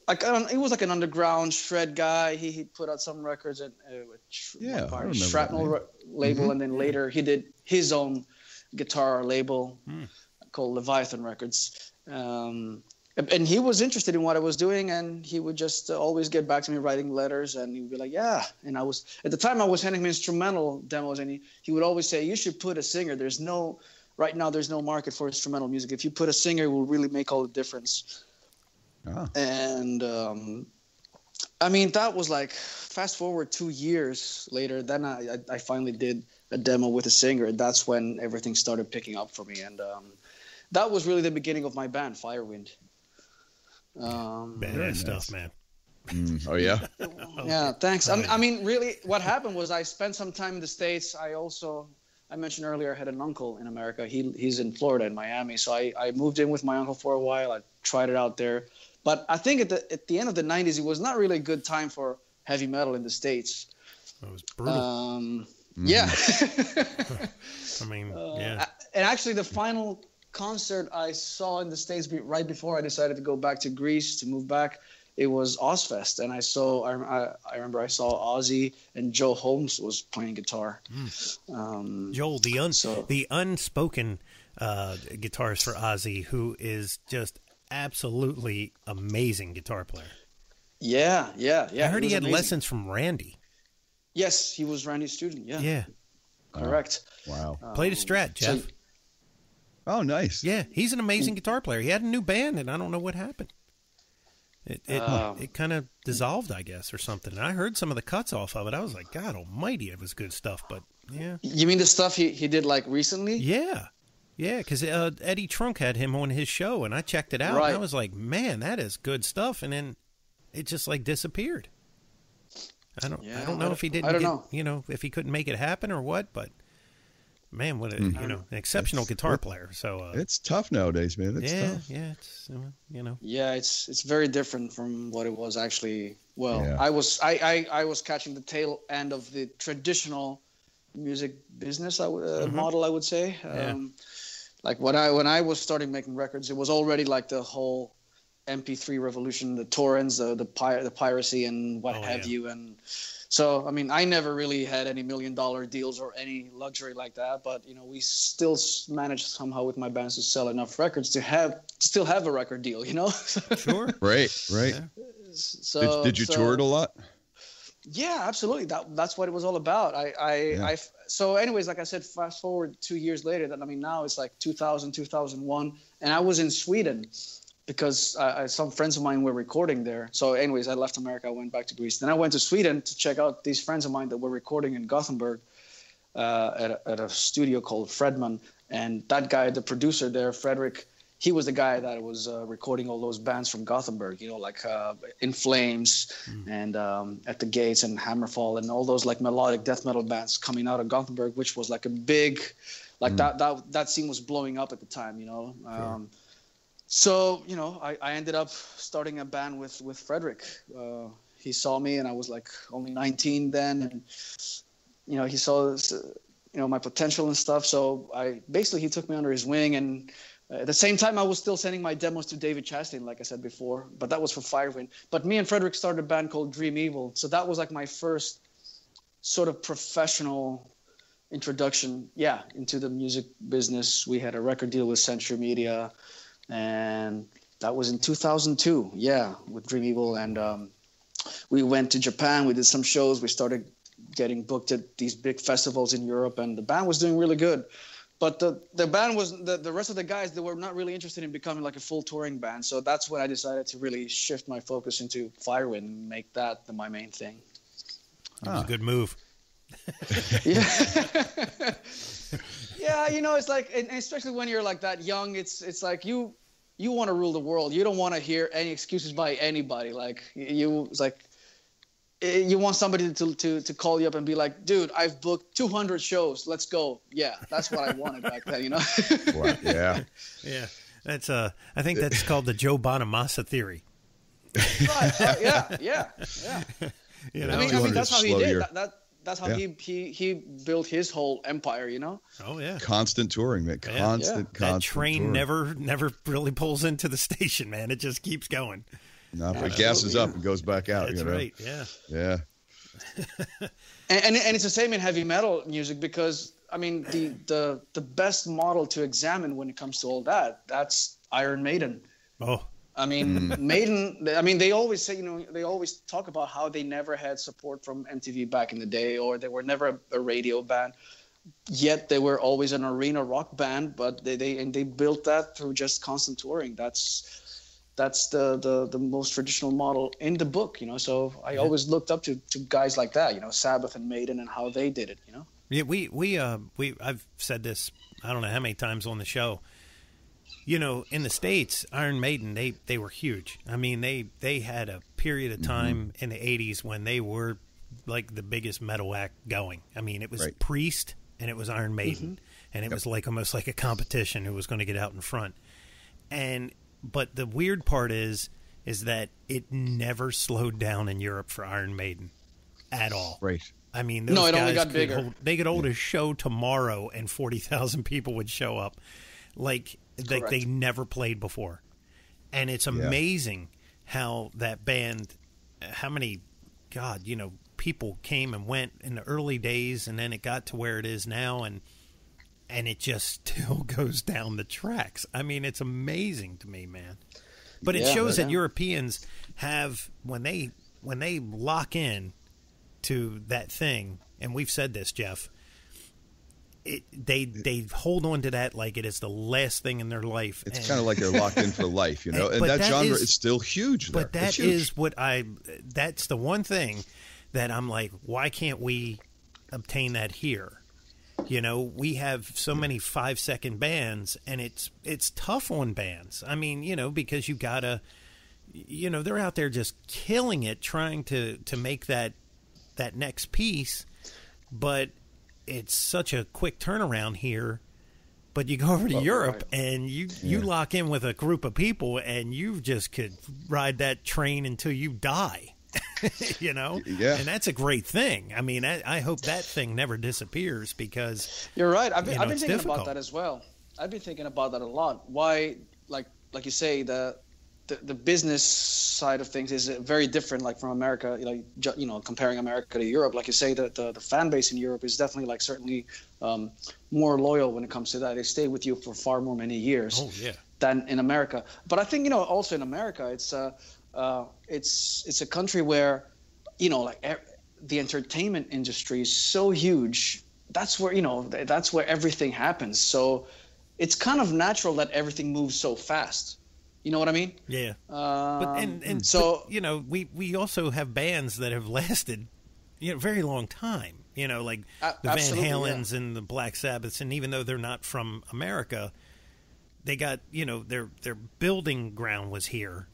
Like he was like an underground shred guy. He put out some records at I remember Shrapnel label, and then later he did his own guitar label called Leviathan Records. And he was interested in what I was doing, and he would just always get back to me writing letters, and he would be like, yeah. And I was, at the time I was handing him instrumental demos, and he would always say, you should put a singer. Right now there's no market for instrumental music. If you put a singer, it will really make all the difference. Ah. And I mean, that was like, fast forward 2 years later, then I finally did a demo with a singer, and that's when everything started picking up for me. And that was really the beginning of my band, Firewind. Badass stuff, man. Oh yeah. Yeah, thanks. I mean, really, what happened was I spent some time in the States. I mentioned earlier I had an uncle in America. He's in Florida, in Miami. So I moved in with my uncle for a while. I tried it out there. But I think at the end of the 90s, it was not really a good time for heavy metal in the States. It was brutal. Yeah. I mean, yeah. And actually, the final concert I saw in the States right before I decided to go back to Greece, to move back, it was Ozfest. And I remember I saw Ozzy, and Joe Holmes was playing guitar. Joel, the unspoken guitarist for Ozzy, who is just absolutely amazing guitar player. Yeah. I heard he had amazing. lessons from Randy. Yes, he was Randy's student. Yeah. Correct. Wow. Played a Strat, Jeff. Oh, nice. Yeah, he's an amazing guitar player. He had a new band, and I don't know what happened. It kind of dissolved, I guess, or something. And I heard some of the cuts off of it. I was like, God almighty, it was good stuff. But, yeah. You mean the stuff he did, like, recently? Yeah. Yeah, because Eddie Trunk had him on his show, and I checked it out, Right. and I was like, man, that is good stuff. And then it just, like, disappeared. I don't know if he didn't if he couldn't make it happen or what, but man, what an exceptional guitar player. So it's tough nowadays, man. It's tough. Yeah, it's Yeah, it's very different from what it was actually. Well, Yeah. I was catching the tail end of the traditional music business model, I would say. Like when I was starting making records, it was already like the whole MP3 revolution, the torrents, the piracy, and what have you. And so, I mean, I never really had any $1 million deals or any luxury like that. But we still managed somehow with my bands to sell enough records to still have a record deal. Sure. Right. Yeah. So did you tour it a lot? Yeah, absolutely. That's what it was all about. So anyways, like I said, fast forward 2 years later, now it's like 2000, 2001, and I was in Sweden because some friends of mine were recording there. So anyways, I left America, I went back to Greece. Then I went to Sweden to check out these friends of mine that were recording in Gothenburg at a studio called Fredman. And that guy, the producer there, Frederick, he was the guy that was recording all those bands from Gothenburg, like In Flames and At the Gates and Hammerfall and all those like melodic death metal bands coming out of Gothenburg, which was like a big, that scene was blowing up at the time, Sure. So, I ended up starting a band with Frederick. He saw me and I was like only 19 then. And, he saw this, my potential and stuff. So he took me under his wing, and at the same time, I was still sending my demos to David Chastain, like I said before, but that was for Firewind. But me and Frederick started a band called Dream Evil. So that was like my first sort of professional introduction, into the music business. We had a record deal with Century Media, and that was in 2002, with Dream Evil. And we went to Japan. We did some shows. We started getting booked at these big festivals in Europe, and the band was doing really good. But the band was the rest of the guys, they were not really interested in becoming like a full touring band. So that's when I decided to really shift my focus into Firewind and make that my main thing. It was a good move. Yeah. Yeah, it's like, and especially when you're like that young, it's like you want to rule the world. You don't want to hear any excuses by anybody. Like you want somebody to call you up and be like, dude, I've booked 200 shows. Let's go. Yeah, that's what I wanted back then, you know? Wow. Yeah. Yeah. That's I think that's called the Joe Bonamassa theory. Right. Yeah. You know? I mean that's how he did. That's how Yeah. he built his whole empire, you know? Oh yeah. Constant touring, man. Constant That train touring. never really pulls into the station, man. It just keeps going. No, but it gasses up and goes back out. That's you know? right. Yeah. Yeah. And it's the same in heavy metal music, because I mean the best model to examine when it comes to all that's Iron Maiden. Oh. I mean, Maiden, I mean, they always say, you know, they always talk about how they never had support from MTV back in the day, or they were never a radio band, yet they were always an arena rock band, but they built that through just constant touring. That's the most traditional model in the book, you know, so I always looked up to guys like that, you know, Sabbath and Maiden and how they did it, you know? Yeah, I've said this, I don't know how many times on the show. You know, in the States, Iron Maiden, they were huge. I mean, they had a period of time in the 80s when they were like the biggest metal act going. I mean, it was Priest and it was Iron Maiden. And it was like almost like a competition who was going to get out in front. But the weird part is that it never slowed down in Europe for Iron Maiden at all. Right. I mean, those it guys only got bigger. They could hold a show tomorrow and 40,000 people would show up. Like they never played before. And it's amazing how that band, how many, God, you know, people came and went in the early days, and then it got to where it is now, and it just still goes down the tracks. I mean, it's amazing to me, man. But it shows that Europeans have, when they lock in to that thing, and we've said this, Jeff, they hold on to that like it is the last thing in their life. It's kind of like they're locked in for life, you know. And that genre is still huge there. But that is that's the one thing that I'm like, why can't we obtain that here? You know, we have so many 5-second bands, and it's tough on bands. I mean, you know, because you gotta, you know, they're out there just killing it, trying to make that next piece, but it's such a quick turnaround here. But you go over to Europe and you lock in with a group of people, and you just could ride that train until you die. You know? Yeah. And that's a great thing. I mean, I hope that thing never disappears, because you're right. I've been thinking difficult about that as well. I've been thinking about that a lot. Why, like you say, the business side of things is very different, like from America, you know, comparing America to Europe. Like you say, the fan base in Europe is definitely certainly more loyal when it comes to that. They stay with you for far more many years than in America. But I think, you know, also in America, it's a country where, you know, the entertainment industry is so huge. That's where, you know, that's where everything happens. So it's kind of natural that everything moves so fast. You know what I mean? Yeah. So, you know, we also have bands that have lasted, you know, very long time. You know, like the Van Halens and the Black Sabbaths, and even though they're not from America, they got, you know, their building ground was here.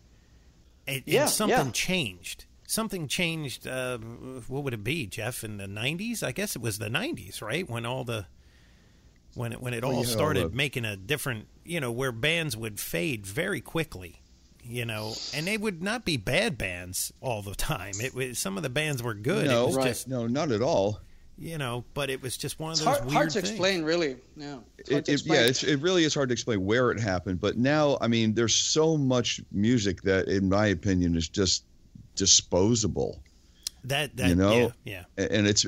And something changed. Something changed. What would it be, Jeff? In the 90s? I guess it was the 90s, right? When it all started making a different, you know, where bands would fade very quickly, you know, and they would not be bad bands all the time. Some of the bands were good. No, it was just, no, not at all. You know, but it was just one of those weird things. Hard to explain, really. Yeah, it really is hard to explain where it happened. But now, I mean, there's so much music that, in my opinion, is just disposable. That you know, yeah. And it's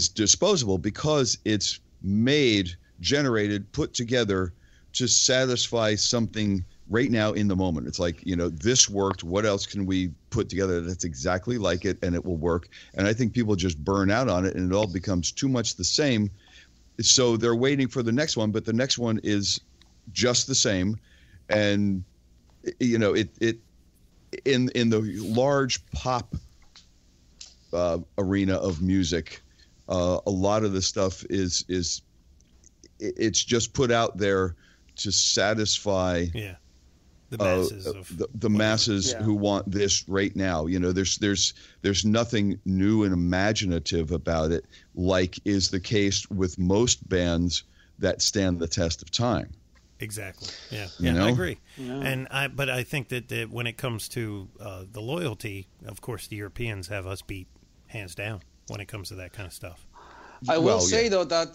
disposable because it's made, generated, put together to satisfy something right now in the moment. It's like, you know, this worked. What else can we put together that's exactly like it and it will work? And I think people just burn out on it, and it all becomes too much the same. So they're waiting for the next one, but the next one is just the same. And, you know, it in the large pop arena of music, a lot of the stuff is it's just put out there to satisfy the masses the masses who want this right now. You know, there's nothing new and imaginative about it, like is the case with most bands that stand the test of time. Exactly. Yeah. You know? I agree. Yeah. But I think that when it comes to the loyalty, of course, the Europeans have us beat hands down when it comes to that kind of stuff. I will say though that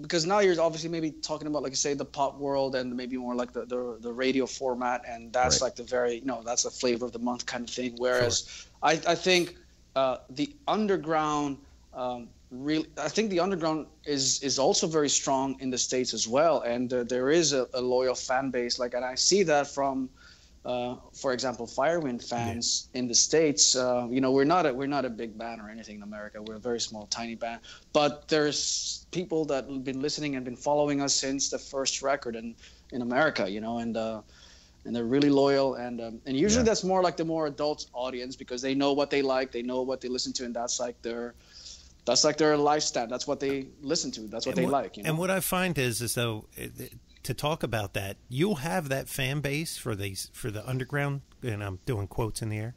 because now you're obviously maybe talking about, like you say, the pop world and maybe more like the radio format, and that's like the very, that's the flavor of the month kind of thing. Whereas I think the underground I think the underground is also very strong in the States as well, and there is a loyal fan base. And I see that from, for example, Firewind fans in the States. We're not a big band or anything in America. We're a very small, tiny band, but there's people that have been listening and been following us since the first record in America. And they're really loyal, and usually that's more like the more adult audience, because they know what they like, they know what they listen to, and that's like their lifestyle. That's what they listen to. That's what they like. And what I find is though, to talk about that, you'll have that fan base for the underground, and I'm doing quotes in the air,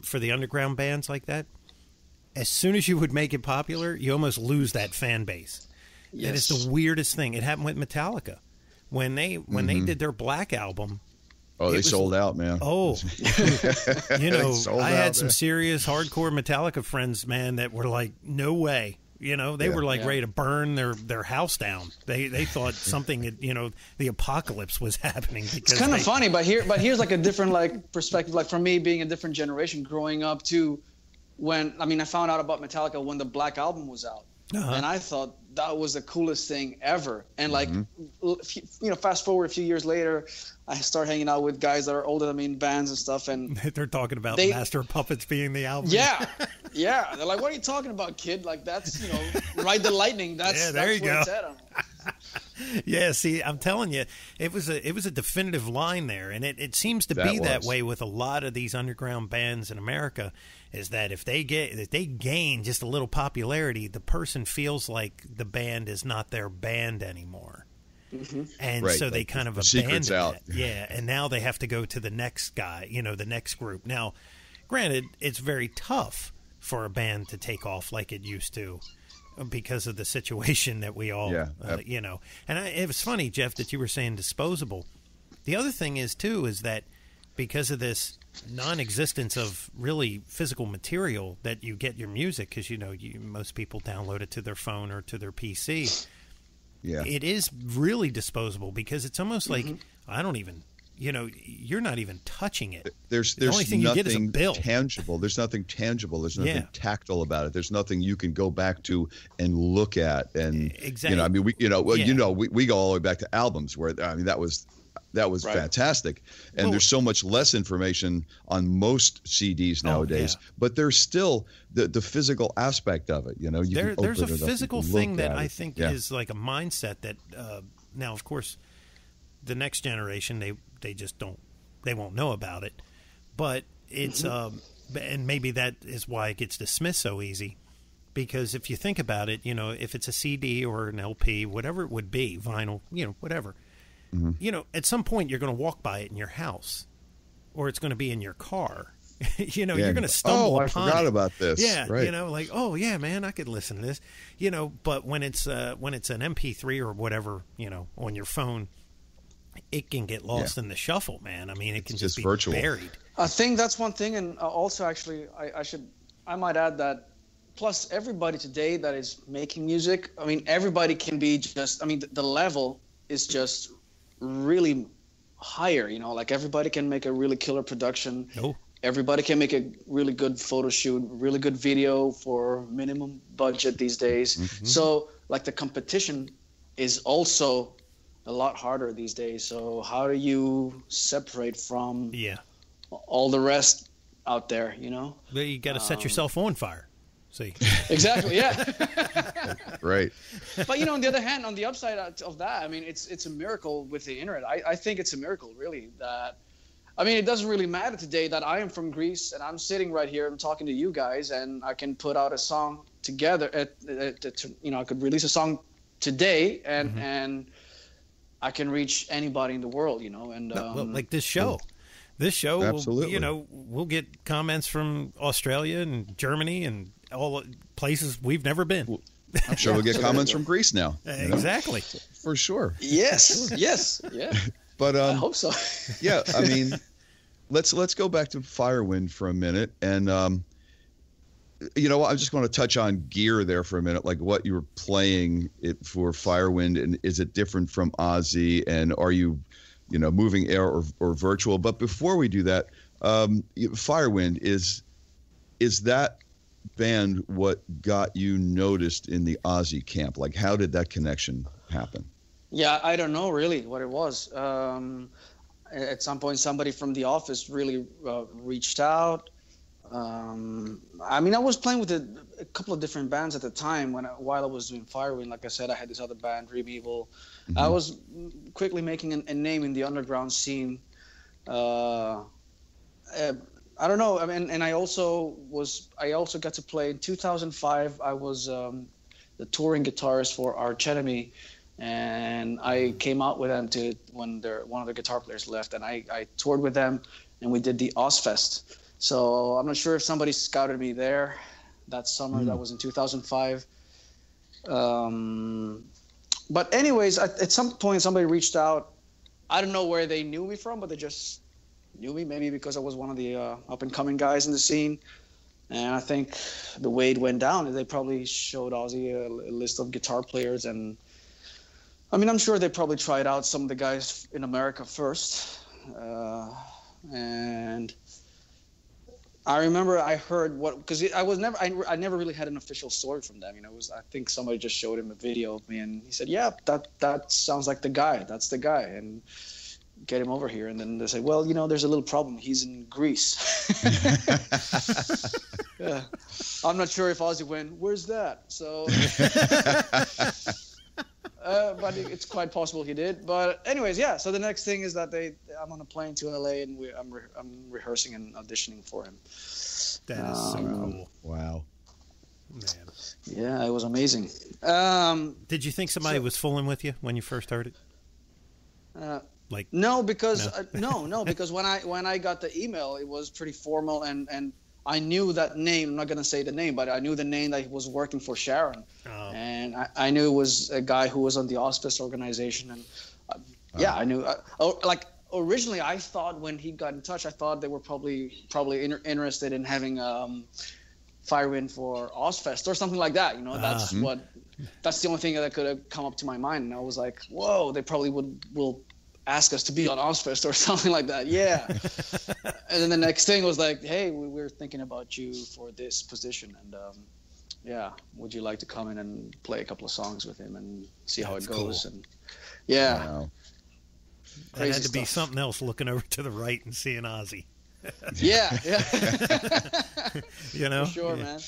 for the underground bands like that. As soon as you would make it popular, you almost lose that fan base. Yes. It is the weirdest thing. It happened with Metallica when they did their Black album. Oh, they sold out, man. Oh, I had some serious hardcore Metallica friends, man, that were like, no way. They were like ready to burn their house down. They thought something, the apocalypse was happening. Because it's kind of funny, but here's like a different perspective. Like for me, being a different generation, growing up to I found out about Metallica when the Black album was out, and I thought that was the coolest thing ever. And fast forward a few years later, I start hanging out with guys that are older than me in bands and stuff, and they're talking about Master of Puppets being the album. Yeah. They're like, "What are you talking about, kid? Like that's Ride the Lightning. That's there you go." It's at. Yeah, see, I'm telling you, it was a definitive line there, and it seems to be that way with a lot of these underground bands in America. Is that if they gain just a little popularity, the person feels like the band is not their band anymore. Mm-hmm. And so they kind of abandon that. Yeah, and now they have to go to the next guy, the next group. Now, granted, it's very tough for a band to take off like it used to because of the situation that we all, And it was funny, Jeff, that you were saying disposable. The other thing is, too, is that because of this non-existence of really physical material that you get your music, because, most people download it to their phone or to their PC. Yeah, it is really disposable because it's almost like I don't even, you're not even touching it. There's the only thing you get is a bill. Tangible. There's nothing tangible. There's nothing tactile about it. There's nothing you can go back to and look at. And exactly, we go all the way back to albums where that was fantastic. And there's so much less information on most CDs nowadays, but there's still the physical aspect of it. There's a physical thing that I think is like a mindset that now, of course, the next generation, they just they won't know about it, but it's and maybe that is why it gets dismissed so easy. Because if you think about it, if it's a CD or an LP, whatever it would be, vinyl, whatever. Mm-hmm. At some point you're going to walk by it in your house, or it's going to be in your car. You're going to stumble upon I forgot about this. Yeah, right. Like, oh yeah, man, I could listen to this. But when it's an MP3 or whatever, on your phone, it can get lost in the shuffle, man. It can just be virtual. Buried. I think that's one thing, and also actually, I might add that. Plus, everybody today that is making music, everybody can be just. The level is just really higher, like everybody can make a really killer production. Everybody can make a really good photo shoot, really good video for minimum budget these days. So like the competition is also a lot harder these days. So how do you separate from all the rest out there, Well, you got to set yourself on fire. See. Exactly, yeah. Right. But on the other hand, on the upside of that, it's a miracle with the internet. I think it's a miracle, really, that it doesn't really matter today that I am from Greece and I'm sitting right here and talking to you guys, and I can put out a song together. I could release a song today, and I can reach anybody in the world, you know. And like this show. This show, absolutely. We'll get comments from Australia and Germany and all places we've never been. I'm sure we'll get comments from Greece now. Exactly. For sure. Yes. Yes. Yeah. But I hope so. Yeah, I mean, let's go back to Firewind for a minute, and I just want to touch on gear there for a minute, like what you were playing it for Firewind, and is it different from Ozzy, and are you moving air or virtual? But before we do that, Firewind, is that band what got you noticed in the Ozzy camp? Like, how did that connection happen? Yeah, I don't know really what it was. At some point, somebody from the office really reached out. I mean, I was playing with a couple of different bands at the time while I was doing Firewind. Like I said, I had this other band, Dream Evil. Mm-hmm. I was quickly making a name in the underground scene. I don't know. I mean, and I also got to play in 2005. I was the touring guitarist for Arch Enemy, and I came out with them when one of the guitar players left, and I toured with them, and we did the Ozfest. So I'm not sure if somebody scouted me there that summer. That was in 2005. But anyways, at some point somebody reached out. I don't know where they knew me from, but they just knew me, maybe because I was one of the up-and-coming guys in the scene. And I think the way it went down is they probably showed Ozzy a list of guitar players. And I mean, I'm sure they probably tried out some of the guys in America first. And I remember I heard because I never really had an official story from them. I think somebody just showed him a video of me, and he said, "Yeah, that sounds like the guy. That's the guy." And get him over here. And then they say, "Well, there's a little problem. He's in Greece." Yeah. I'm not sure if Ozzy went, "Where's that?" So, but it's quite possible he did. But anyways, yeah. So the next thing is that I'm on a plane to LA, and I'm rehearsing and auditioning for him. That is so cool. Wow. Man. Yeah, it was amazing. Did you think somebody was fooling with you when you first heard it? No, because because when I got the email, it was pretty formal, and I knew that name. I'm not going to say the name, but I knew the name that he was working for Sharon. Oh. And I knew it was a guy who was on the Ozfest organization. And I knew. Originally, I thought when he got in touch, I thought they were probably interested in having Firewind for Ozfest or something like that. That's the only thing that could have come up to my mind. And I was like, whoa, they probably will ask us to be on Ozfest or something like that. Yeah. And then the next thing was like, hey, we're thinking about you for this position. And would you like to come in and play a couple of songs with him and see how it goes? Cool. And wow. It had to be something else looking over to the right and seeing Ozzy. Yeah. For sure, man.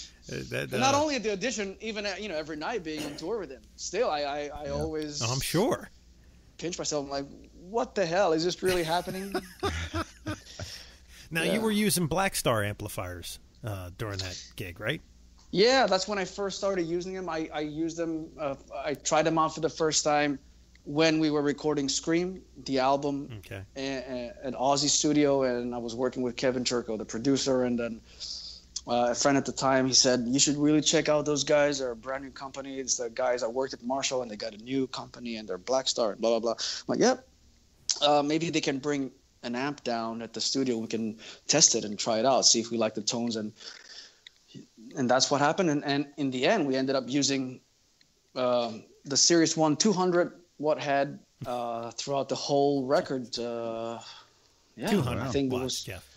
Not only at the audition, even every night being on tour with him. Still, I always. I'm sure. Pinch myself. I'm like, what the hell is this really happening? Now you were using Black Star amplifiers during that gig, right? Yeah, that's when I first started using them. I used them. I tried them out for the first time when we were recording Scream, the album, at Ozzy Studio, and I was working with Kevin Turco, the producer, and then a friend at the time, he said, you should really check out those guys. They're a brand new company. It's the guys that worked at Marshall, and they got a new company, and they're Black Star, and blah, blah, blah. I'm like, yep. Maybe they can bring an amp down at the studio. We can test it and try it out, see if we like the tones. And that's what happened. And in the end, we ended up using the Series 1 200 watt head throughout the whole record. 200 I think watts, it was Jeff.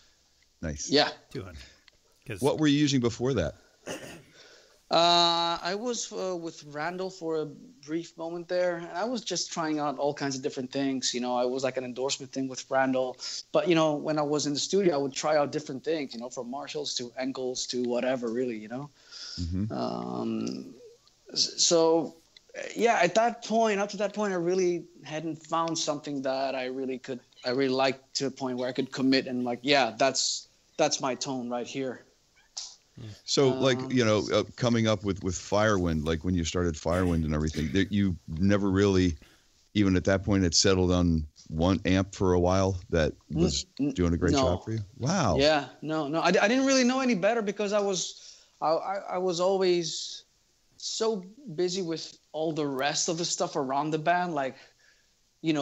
Nice. Yeah. 200. What were you using before that? I was with Randall for a brief moment there, and I was just trying out all kinds of different things. I was like an endorsement thing with Randall, but when I was in the studio, I would try out different things. From Marshalls to Enkels to whatever, really. Mm-hmm. So yeah, up to that point, I really hadn't found something that I really liked to a point where I could commit and that's my tone right here. So, like, coming up with Firewind, like when you started Firewind and everything, you never really, even at that point, had settled on one amp for a while that was doing a great job for you? Wow. Yeah, no. I didn't really know any better because I was always so busy with all the rest of the stuff around the band, like,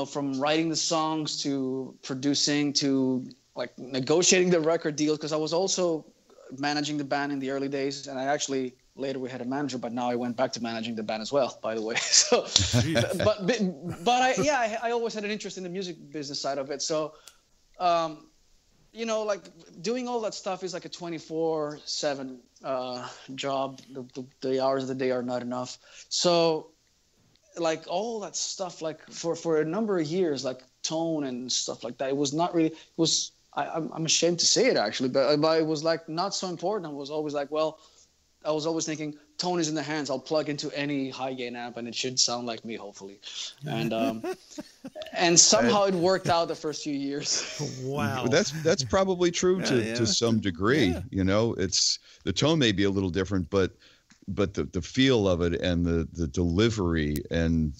from writing the songs to producing to like negotiating the record deals, because I was also managing the band in the early days, and I actually later we had a manager, but now I went back to managing the band as well, by the way. So but I always had an interest in the music business side of it. So like doing all that stuff is like a 24/7 job. The hours of the day are not enough. So like all that stuff, like for a number of years, like tone and stuff like that, it was not really, I'm ashamed to say it actually, but it was like not so important. I was always like, I was always thinking tone is in the hands. I'll plug into any high gain amp and it should sound like me, hopefully. And and somehow it worked out the first few years. Wow. That's probably true to some degree. Yeah. It's the tone may be a little different, but the feel of it and the delivery and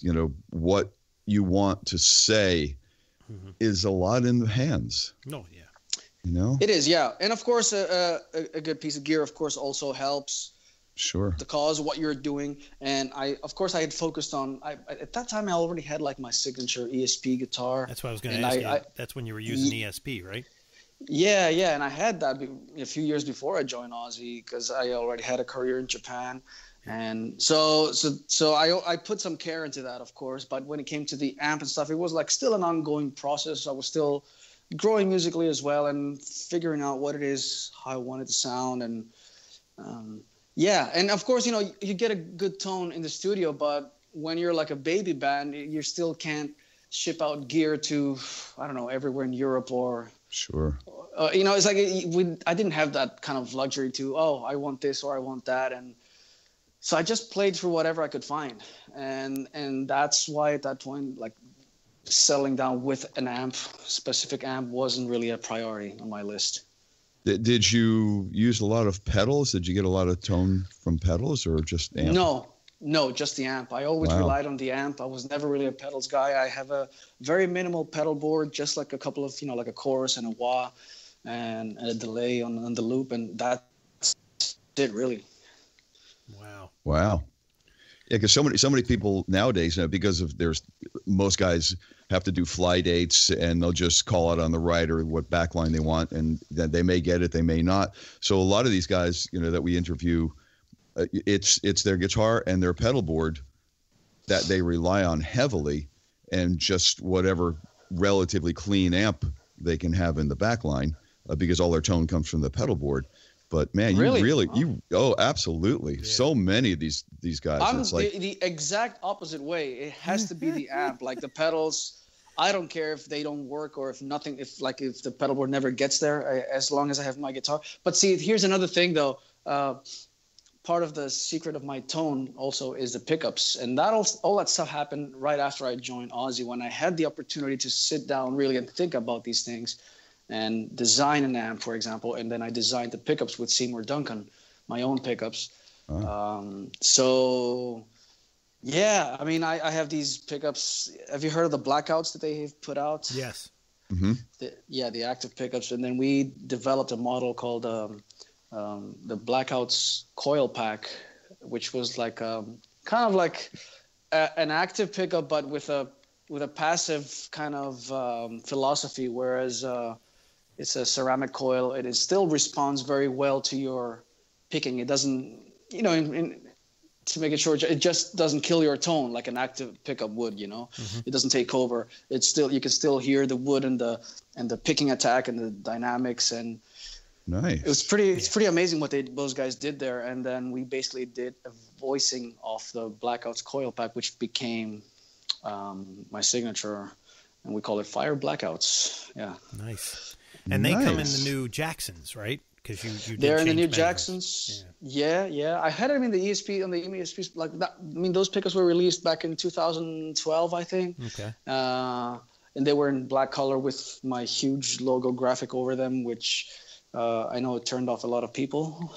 what you want to say is a lot in the hands. No, yeah. It is, yeah. And of course, a good piece of gear, of course, also helps. Sure. The cause of what you're doing. And I had focused on, at that time I already had like my signature ESP guitar. That's what I was going to ask you. That's when you were using ESP, right? Yeah. And I had that a few years before I joined Ozzy, because I already had a career in Japan. And so I put some care into that, of course. But when it came to the amp and stuff, it was like still an ongoing process. I was still growing musically as well and figuring out what it is, how I wanted to sound. And and of course, you get a good tone in the studio, but when you're like a baby band, you still can't ship out gear to, I don't know, everywhere in Europe or... Sure. It's like I didn't have that kind of luxury to, I want this or I want that. And so I just played through whatever I could find. And that's why at that point, like, settling down with an amp, specific amp, wasn't really a priority on my list. Did you use a lot of pedals? Did you get a lot of tone from pedals or just amp? No, just the amp. I always relied on the amp. I was never really a pedals guy. I have a very minimal pedal board, just like a couple of, like a chorus and a wah and a delay on the loop, and that's it really. Wow. Yeah, because so many people nowadays, because of most guys have to do fly dates and they'll just call it on the right or what backline they want, and that they may get it, they may not. So a lot of these guys, that we interview, it's their guitar and their pedal board that they rely on heavily, and just whatever relatively clean amp they can have in the backline, because all their tone comes from the pedal board. But man, absolutely. Yeah. So many of these guys. I'm the exact opposite way. It has to be the amp. Like the pedals, I don't care if they don't work or if the pedal board never gets there, as long as I have my guitar. But see, here's another thing though. Part of the secret of my tone also is the pickups, and all that stuff happened right after I joined Ozzy, when I had the opportunity to sit down really and think about these things. And design an amp, for example, and then I designed the pickups with Seymour Duncan, my own pickups. Oh. I have these pickups. Have you heard of the Blackouts that they have put out? Yes. Mm-hmm. The active pickups. And then we developed a model called the Blackouts Coil Pack, which was like kind of like an active pickup, but with a passive kind of philosophy, whereas it's a ceramic coil. It still responds very well to your picking. It doesn't, to make it short, it just doesn't kill your tone like an active pickup would. Mm-hmm. It doesn't take over. It's still, you can still hear the wood and the picking attack and the dynamics. And nice. It's pretty amazing what those guys did there. And then we basically did a voicing of the Blackouts Coil Pack, which became my signature, and we call it Fire Blackouts. Yeah. Nice. And they come in the new Jacksons, right? Because you they're in the new Jacksons. Yeah. I had them in the ESP, on the ESP, like that. I mean, those pickups were released back in 2012, I think. Okay. And they were in black color with my huge logo graphic over them, which I know it turned off a lot of people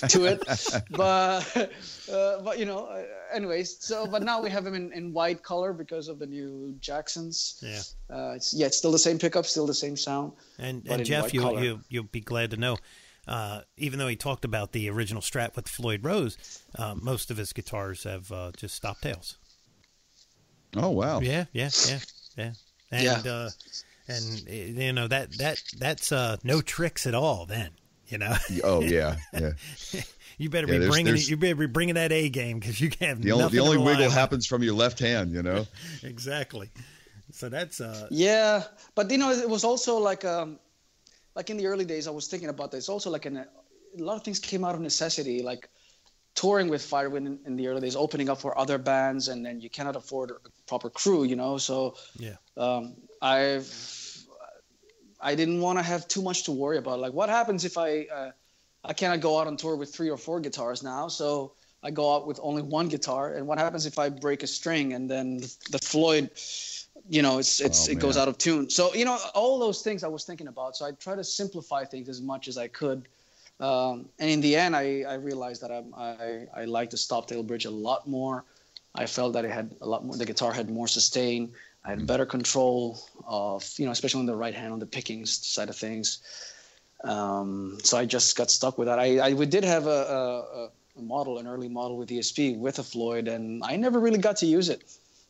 to it, but you know, anyways. So, but now we have him in white color because of the new Jacksons. Yeah. It's still the same pickup, still the same sound. And Jeff, you'll be glad to know, even though he talked about the original Strat with Floyd Rose, most of his guitars have just stop tails. Oh wow! Yeah. And you know that's no tricks at all. Then you know. Oh yeah. You better be bringing it. You better be bringing that A game because you can have the only wiggle happens from your left hand. You know. Exactly. So that's Yeah, but you know, it was also like in the early days, I was thinking about this. Also, like a lot of things came out of necessity, like touring with Firewind in the early days, opening up for other bands, and then you cannot afford a proper crew, you know. So I didn't want to have too much to worry about. Like, what happens if I cannot go out on tour with 3 or 4 guitars now? So I go out with only one guitar. And what happens if I break a string and then the Floyd, you know, it goes out of tune? So, you know, all those things I was thinking about. So I try to simplify things as much as I could. And in the end, I realized that I liked the stop tail bridge a lot more. I felt that it had a lot more. The guitar had more sustain. I had better control of, you know, especially on the right hand on the picking side of things. So I just got stuck with that. We did have an early model with ESP with a Floyd, and I never really got to use it.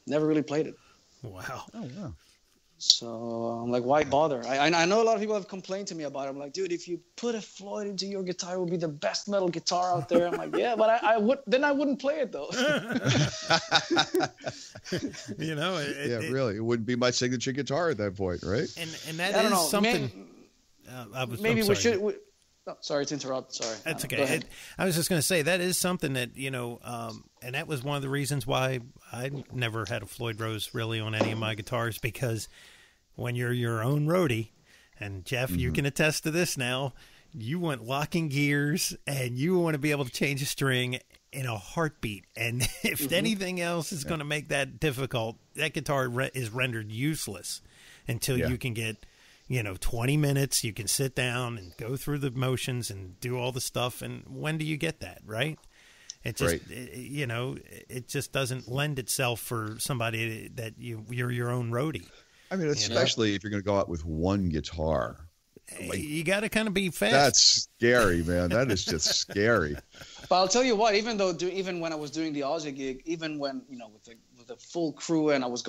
Never really played it. Wow. Oh wow. So I'm like, why bother? I know a lot of people have complained to me about it. I'm like, dude, if you put a Floyd into your guitar, it would be the best metal guitar out there. I'm like, yeah, but I wouldn't play it though. You know, really, it wouldn't be my signature guitar at that point, right? And that is something. Maybe we should. Sorry to interrupt. Sorry. That's okay. I was just going to say that is something that, you know, and that was one of the reasons why I never had a Floyd Rose really on any of my guitars, because when you're your own roadie, and Jeff, you can attest to this now, you want locking gears and you want to be able to change a string in a heartbeat. And if anything else is going to make that difficult, that guitar is rendered useless until you can get, you know, 20 minutes, you can sit down and go through the motions and do all the stuff. And when do you get that, right? It just, you know, it just doesn't lend itself for somebody that you're your own roadie. I mean, especially if you're going to go out with one guitar. Like, you got to kind of be fast. That's scary, man. That is just scary. But I'll tell you what, even when I was doing the Ozzy gig, even when, you know, with the full crew and I was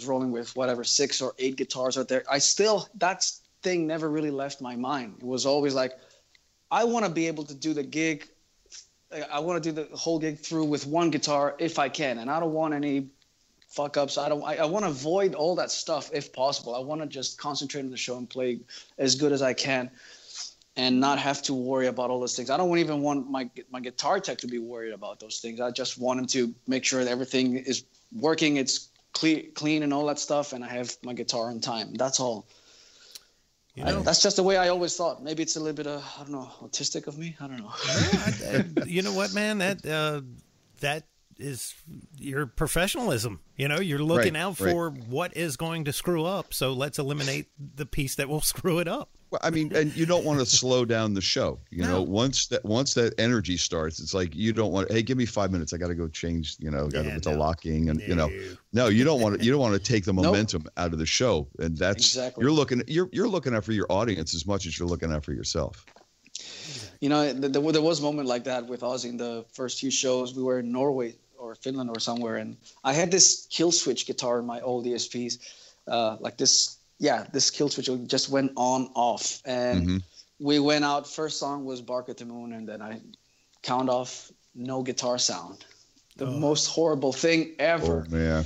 rolling with whatever 6 or 8 guitars out there, that thing never really left my mind. It was always like, I want to be able to do the gig. I want to do the whole gig through with one guitar if I can. And I don't want any fuck ups. I want to avoid all that stuff if possible. I want to just concentrate on the show and play as good as I can and not have to worry about all those things. I don't even want my guitar tech to be worried about those things. I just want him to make sure that everything is working, it's clean and all that stuff, and I have my guitar on time. That's all. You know, that's just the way I always thought. Maybe it's a little bit I don't know, autistic of me. I don't know. You know what, man? That is your professionalism. You know, you're looking out for what is going to screw up. So let's eliminate the piece that will screw it up. Well, I mean, and you don't want to slow down the show. You know, once that energy starts, it's like you don't want. Hey, give me 5 minutes. I got to go change. You know, with the locking and you know. No, you don't want to. You don't want to take the momentum out of the show, and that's you're looking out for your audience as much as you're looking out for yourself. You know, there was a moment like that with Ozzy in the first few shows. We were in Norway or Finland or somewhere, and I had this kill switch guitar in my old ESPs, like this. Yeah, this kill switch just went on off, and we went out. First song was "Bark at the Moon," and then I count off, no guitar sound. The most horrible thing ever. Oh man!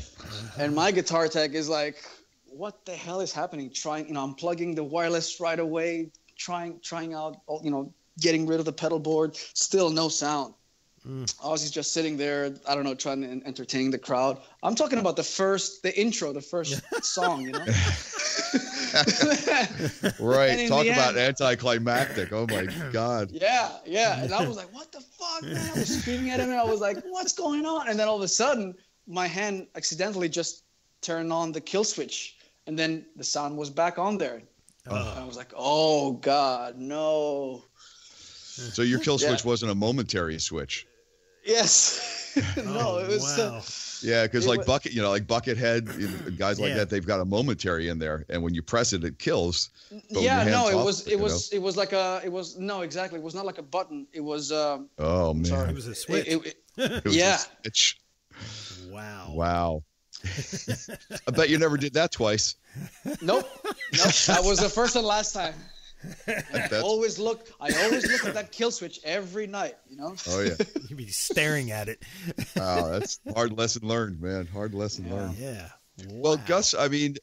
And my guitar tech is like, "What the hell is happening?" I'm plugging the wireless right away, trying out, getting rid of the pedal board. Still no sound. Ozzy's just sitting there, I don't know, trying to entertain the crowd. I'm talking about the first song, you know? Right. Talk about anticlimactic. Oh, my God. Yeah. And I was like, what the fuck, man? I was screaming at him, and I was like, what's going on? And then all of a sudden, my hand accidentally just turned on the kill switch, and then the sound was back on there. I was like, oh God, no. So your kill switch wasn't a momentary switch. Yes. No, it was. Wow. Yeah, because like Bucket, like Buckethead, guys like that, they've got a momentary in there, and when you press it, it kills. Yeah, no, it was like it was not like a button. It was. Oh man, sorry. It was a switch. It was yeah. a switch. Wow. I bet you never did that twice. Nope. That was the first and last time. I always look at that kill switch every night, Oh yeah. You'd be staring at it. Wow, that's a hard lesson learned, man. Hard lesson learned. Yeah. Wow. Well, Gus, I mean,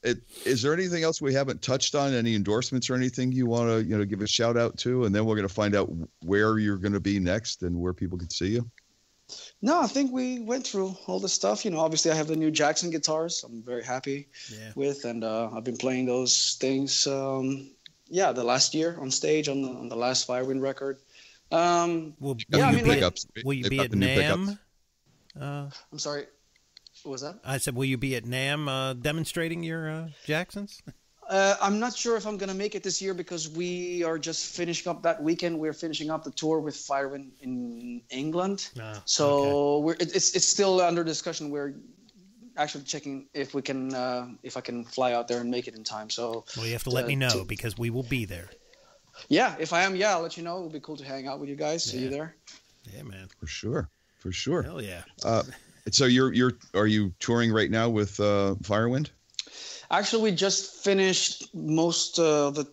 is there anything else we haven't touched on? Any endorsements or anything you want to, give a shout out to? And then we're going to find out where you're going to be next and where people can see you. No, I think we went through all the stuff. Obviously I have the new Jackson guitars. I'm very happy with, and I've been playing those things. The last year on stage on the last Firewind record. Will you be at NAMM? I'm sorry. What was that? I said, will you be at NAMM demonstrating your Jacksons? I'm not sure if I'm going to make it this year because we are just finishing up that weekend. We're finishing up the tour with Firewind in England. It's still under discussion. We're actually checking if we can, if I can fly out there and make it in time. So, well, you have to let me know because we will be there. Yeah, if I am, I'll let you know. It'll be cool to hang out with you guys. See you there. Yeah, man. For sure. Hell yeah. So are you touring right now with Firewind? Actually, we just finished most of the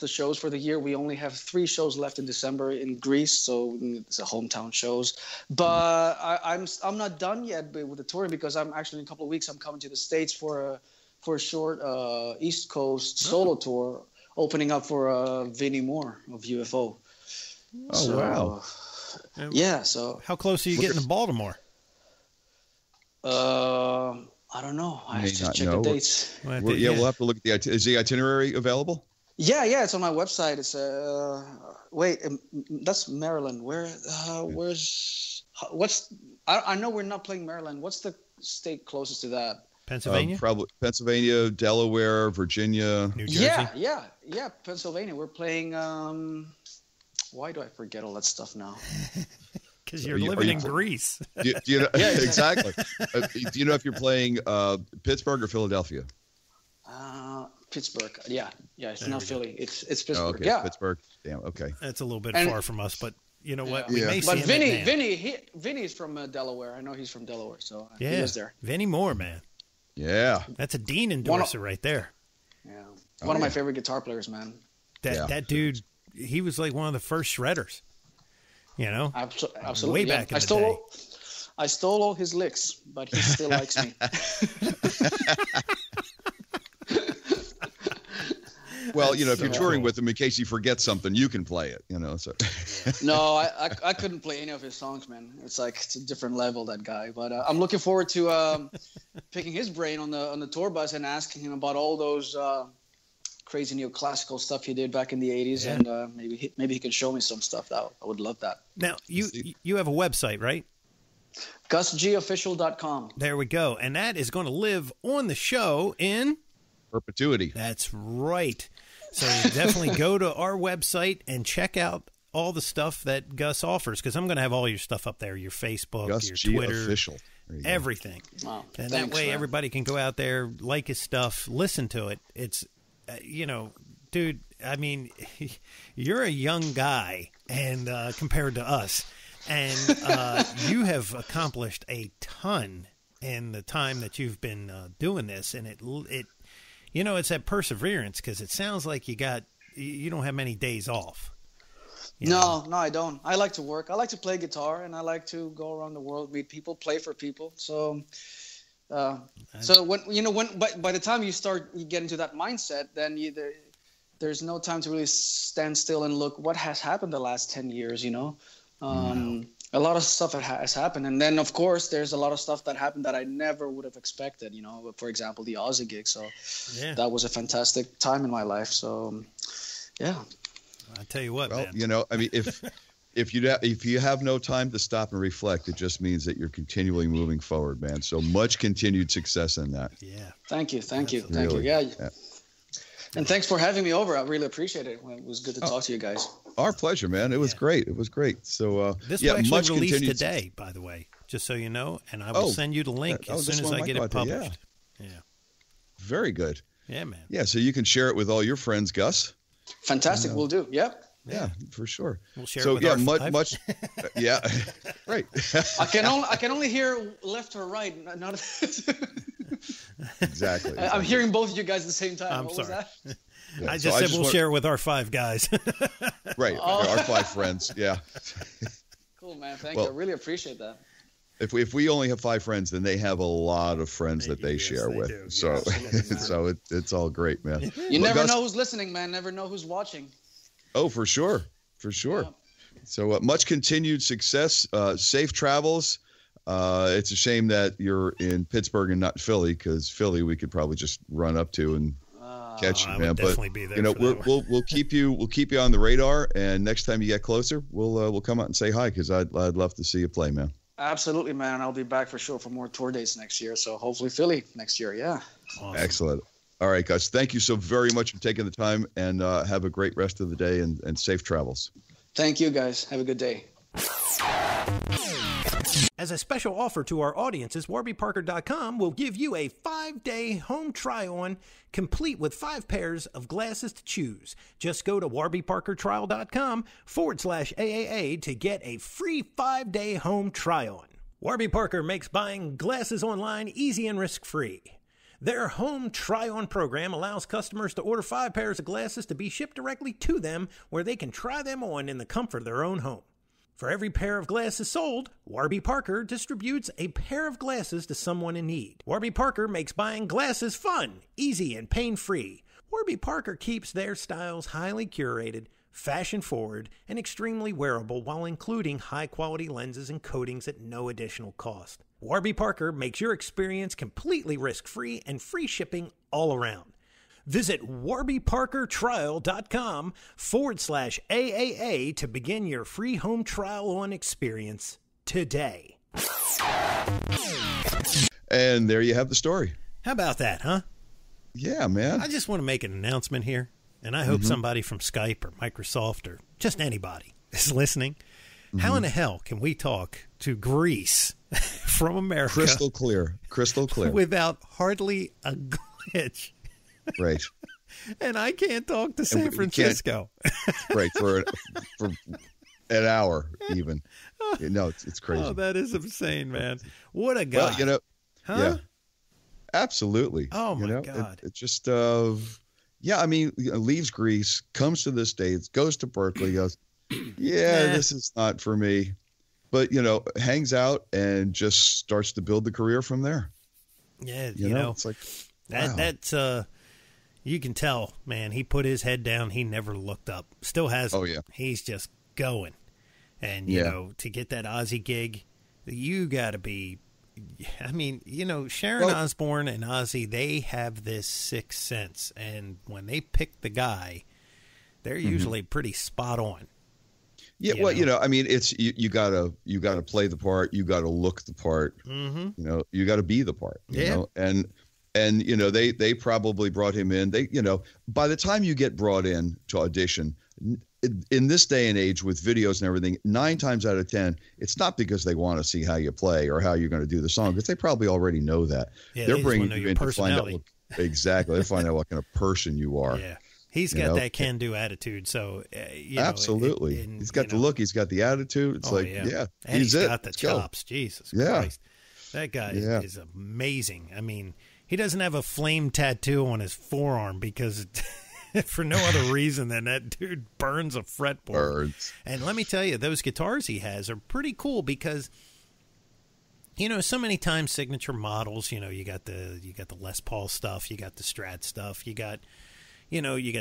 shows for the year. We only have 3 shows left in December in Greece, so it's a hometown shows. But I'm not done yet with the touring because I'm actually in a couple of weeks I'm coming to the States for a short East Coast solo tour, opening up for Vinnie Moore of UFO. Oh wow! Yeah. So how close are you getting to Baltimore? I don't know. I have to check the dates. We'll have to look at is the itinerary available? Yeah, it's on my website. It's that's Maryland. I know we're not playing Maryland. What's the state closest to that? Pennsylvania? Probably Pennsylvania, Delaware, Virginia, New Jersey. Yeah, Pennsylvania. We're playing why do I forget all that stuff now? Because you're living in Greece. Do you know, exactly. Do you know if you're playing Pittsburgh or Philadelphia? Pittsburgh. Yeah. It's not Philly. It's Pittsburgh. Oh, okay. Yeah. Pittsburgh. Damn. Okay. That's a little bit far from us, but you know what? We may but see him Vinny's from Delaware. I know he's from Delaware, so he was there. Vinnie Moore, man. Yeah. That's a Dean endorser right there. Yeah. One of my favorite guitar players, man. That dude, he was like one of the first shredders. Absolutely. Way back in the day. I stole all his licks, but he still likes me. Well, if you're touring with him, in case he forgets something, you can play it. So. No, I couldn't play any of his songs, man. It's a different level, that guy. But I'm looking forward to picking his brain on the tour bus and asking him about all those crazy neoclassical stuff he did back in the 80s, and maybe he can show me some stuff. I would love that. Now, you have a website, right? GusGofficial.com. There we go. And that is going to live on the show in perpetuity. That's right. So definitely go to our website and check out all the stuff that Gus offers, because I'm going to have all your stuff up there, your Facebook, Gus your G Twitter, official. Everything. Wow. And Thanks, that way man. everybody can go out there, like his stuff, listen to it. It's, dude, I mean, you're a young guy and compared to us, and you have accomplished a ton in the time that you've been doing this, and it it's that perseverance, because it sounds like you don't have many days off. No, I don't. I like to work. I like to play guitar, and I like to go around the world, meet people, play for people. So, when by the time you get into that mindset, then there's no time to really stand still and look what has happened the last 10 years. A lot of stuff has happened, and then of course there's a lot of stuff that happened that I never would have expected. For example, the Ozzy gig. So that was a fantastic time in my life. So, yeah. I tell you what, man. I mean, if you have no time to stop and reflect, it just means that you're continually moving forward, man. So much continued success in that. Yeah. Thank you. Really. Yeah. And thanks for having me over. I really appreciate it. It was good to talk to you guys. Our pleasure, man. It was great. It was great. So this will actually release today, by the way, just so you know, and I will send you the link as soon as I get it published. Yeah. Very good. Yeah, man. Yeah, so you can share it with all your friends, Gus. Fantastic. We'll do. Yep. Yeah, for sure. We'll share it with our much. Yeah, right. I can only hear left or right. Not exactly. I'm hearing both of you guys at the same time. I'm what sorry. Was that? Yeah, I just said we'll share it with our 5 guys. Right. Our 5 friends. Yeah. Cool, man. Thank you. I really appreciate that. If we only have 5 friends, then they have a lot of friends that they share with. Do. So so it's all great, man. You never know who's listening, man. Never know who's watching. Oh, for sure. For sure. Yeah. So much continued success, safe travels. It's a shame that you're in Pittsburgh and not Philly, because Philly we could probably just run up to and catch you, man. But be there, you know, we'll keep you on the radar, and next time you get closer, we'll come out and say hi, because I'd love to see you play, man. Absolutely, man. I'll be back for sure for more tour dates next year. So hopefully Philly next year. Yeah. Awesome. Excellent. All right, guys. Thank you so very much for taking the time, and have a great rest of the day and safe travels. Thank you, guys. Have a good day. As a special offer to our audiences, warbyparker.com will give you a 5-day home try-on complete with 5 pairs of glasses to choose. Just go to warbyparkertrial.com/AAA to get a free 5-day home try-on. Warby Parker makes buying glasses online easy and risk-free. Their home try-on program allows customers to order 5 pairs of glasses to be shipped directly to them, where they can try them on in the comfort of their own home. For every pair of glasses sold, Warby Parker distributes a pair of glasses to someone in need. Warby Parker makes buying glasses fun, easy, and pain-free. Warby Parker keeps their styles highly curated, fashion-forward, and extremely wearable, while including high-quality lenses and coatings at no additional cost. Warby Parker makes your experience completely risk-free and free shipping all around. Visit warbyparkertrial.com/AAA to begin your free home trial-on experience today. And there you have the story. How about that, huh? Yeah, man. I just want to make an announcement here, and I hope somebody from Skype or Microsoft or just anybody is listening. How in the hell can we talk to Greece from America? Crystal clear. Without hardly a glitch. Right. And I can't talk to San Francisco. Right. For an hour even. No, it's crazy. Oh, that is insane, man. What a guy. Well, you know, huh? Yeah. Absolutely. Oh, my God. It just, I mean, leaves Greece, comes to the States, goes to Berkeley, goes, this is not for me. But, hangs out and just starts to build the career from there. Yeah, you know, it's like, wow. That's you can tell, man, he put his head down. He never looked up. Still has. Oh, yeah. He's just going. And, you know, to get that Ozzy gig, you got to be, I mean, Sharon Osbourne and Ozzy, they have this sixth sense. And when they pick the guy, they're usually pretty spot on. Yeah, I mean, it's you gotta play the part, you gotta look the part, you gotta be the part, you know, and they probably brought him in. By the time you get brought in to audition, in this day and age with videos and everything, 9 times out of 10, it's not because they want to see how you play or how you're going to do the song, because they probably already know that. Yeah, they're bringing you in to find out exactly. They find out what kind of person you are. Yeah. He's got that can-do attitude, so absolutely. He's got the look, he's got the attitude. It's and he's got the chops. Jesus Christ, that guy is amazing. I mean, he doesn't have a flame tattoo on his forearm because for no other reason than that dude burns a fretboard. And let me tell you, those guitars he has are pretty cool because, so many times signature models. You got the Les Paul stuff, you got the Strat stuff, you got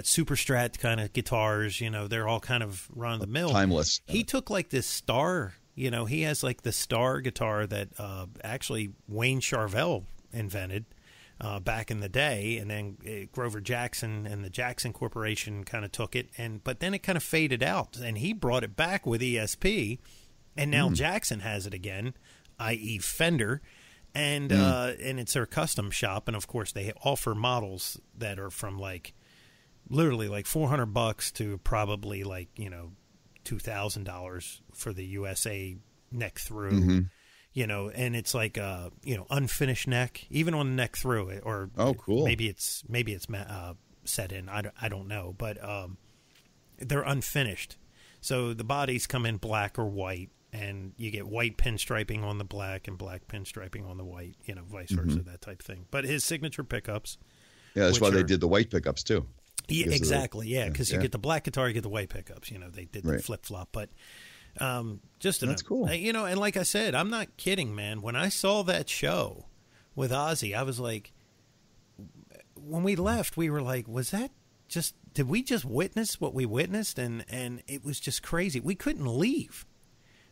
Super Strat kind of guitars, they're all kind of run of the mill. Timeless. He took like this Star, he has like the Star guitar that actually Wayne Charvel invented back in the day. And then Grover Jackson and the Jackson Corporation kind of took it. But then it kind of faded out. And he brought it back with ESP. And now Jackson has it again, i.e. Fender. And it's their custom shop. And, of course, they offer models that are from like, literally like $400 to probably like, you know, $2,000 for the USA neck through, you know, and it's like you know, unfinished neck, even on the neck through it, or cool. Maybe it's set in. I don't know, but they're unfinished. So the bodies come in black or white, and you get white pinstriping on the black and black pinstriping on the white, you know, vice versa, that type of thing. But his signature pickups. Yeah, that's why they did the white pickups too. Yeah, exactly. Yeah, because you get the black guitar, you get the white pickups. You know, they did the flip flop, but that's cool. You know, and like I said, I'm not kidding, man. When I saw that show with Ozzy, I was like, when we left, we were like, was that just? Did we just witness what we witnessed? And it was just crazy. We couldn't leave.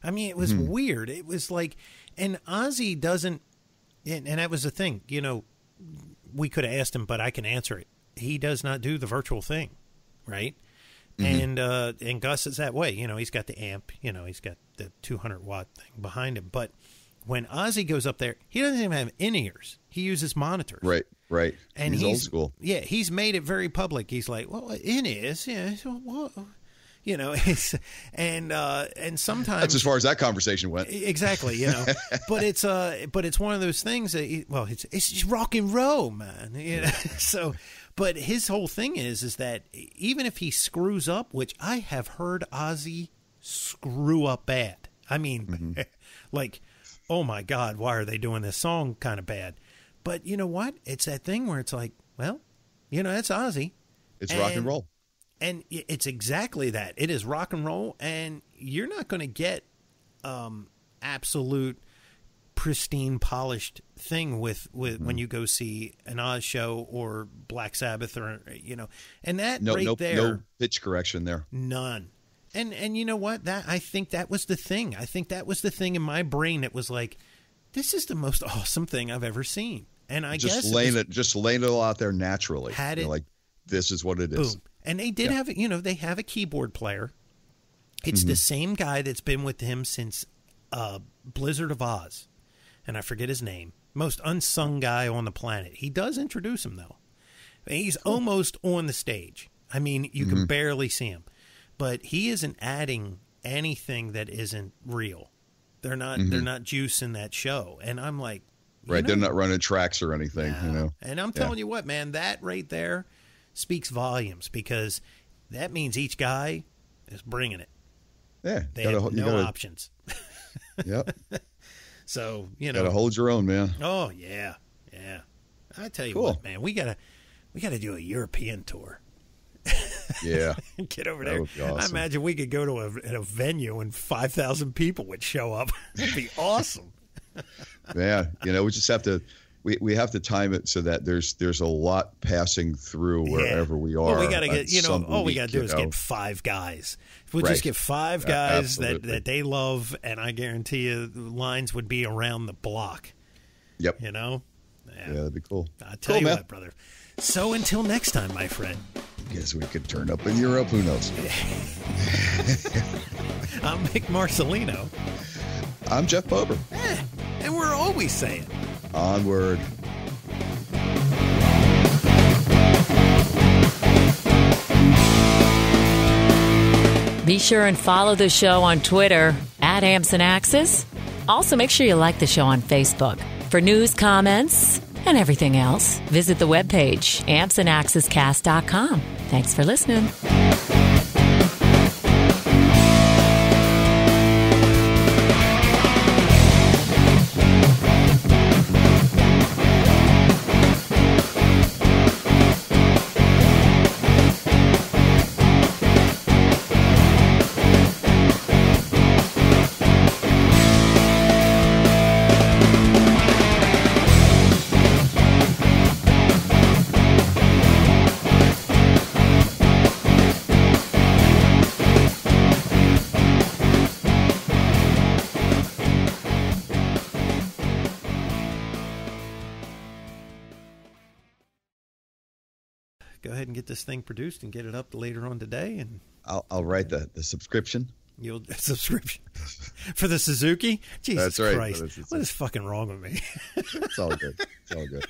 I mean, it was weird. It was like, and Ozzy doesn't, and that was the thing. You know, we could have asked him, but I can answer it. He does not do the virtual thing, right? And Gus is that way. You know, he's got the amp. You know, he's got the 200-watt thing behind him. But when Ozzy goes up there, he doesn't even have in-ears. He uses monitors. Right. And he's old school. Yeah, he's made it very public. He's like, well, in-ears, yeah. Well, you know, and sometimes that's as far as that conversation went. Exactly, you know, but it's one of those things that it's just rock and roll, man. You know? So, but his whole thing is that even if he screws up, which I have heard Ozzy screw up bad. I mean, like, oh my God, why are they doing this song kind of bad? But you know what? It's that thing where it's like, well, you know, that's Ozzy. It's rock and roll. And it's exactly that. It is rock and roll, and you're not going to get absolute, pristine, polished thing with when you go see an Oz show or Black Sabbath, or you know, and that there, no pitch correction there, none. And you know what? I think that was the thing. I think that was the thing in my brain. It was like, this is the most awesome thing I've ever seen, and I guess laying it all out there naturally. Had it, like, this is what it is. Boom. And they did have, you know, they have a keyboard player. It's the same guy that's been with him since Blizzard of Oz. And I forget his name. Most unsung guy on the planet. He does introduce him, though. He's almost on the stage. I mean, you can barely see him. But he isn't adding anything that isn't real. They're not juicing that show. And I'm like, right, they're not running tracks or anything, you know. And I'm telling you what, man, that right there speaks volumes, because that means each guy is bringing it. Yeah. They have no options. Yep. So, you know. Got to hold your own, man. Oh, yeah. Yeah. I tell you what, man, we gotta do a European tour. Yeah. Get over there. Awesome. I imagine we could go to a venue and 5,000 people would show up. It'd be awesome. Man, you know, we just have to we have to time it so that there's a lot passing through wherever we are. Well, we got to get, you know, all we got to do is get 5 guys. If we just get 5 guys that they love, and I guarantee you the lines would be around the block. Yep. You know? Yeah, that'd be cool. I'll tell you what, brother. So until next time, my friend. Guess we could turn up in Europe. Who knows? I'm Mick Marcelino. I'm Jeff Bober. And we're always saying, onward. Be sure and follow the show on Twitter @AmpsandAxes. Also, make sure you like the show on Facebook. For news, comments, and everything else, visit the webpage, ampsandaxescast.com. Thanks for listening. go ahead and get this thing produced and get it up later on today. And I'll write the subscription. You'll subscription for the Suzuki? Jesus That's right. Christ. What is fucking wrong with me? It's all good. It's all good.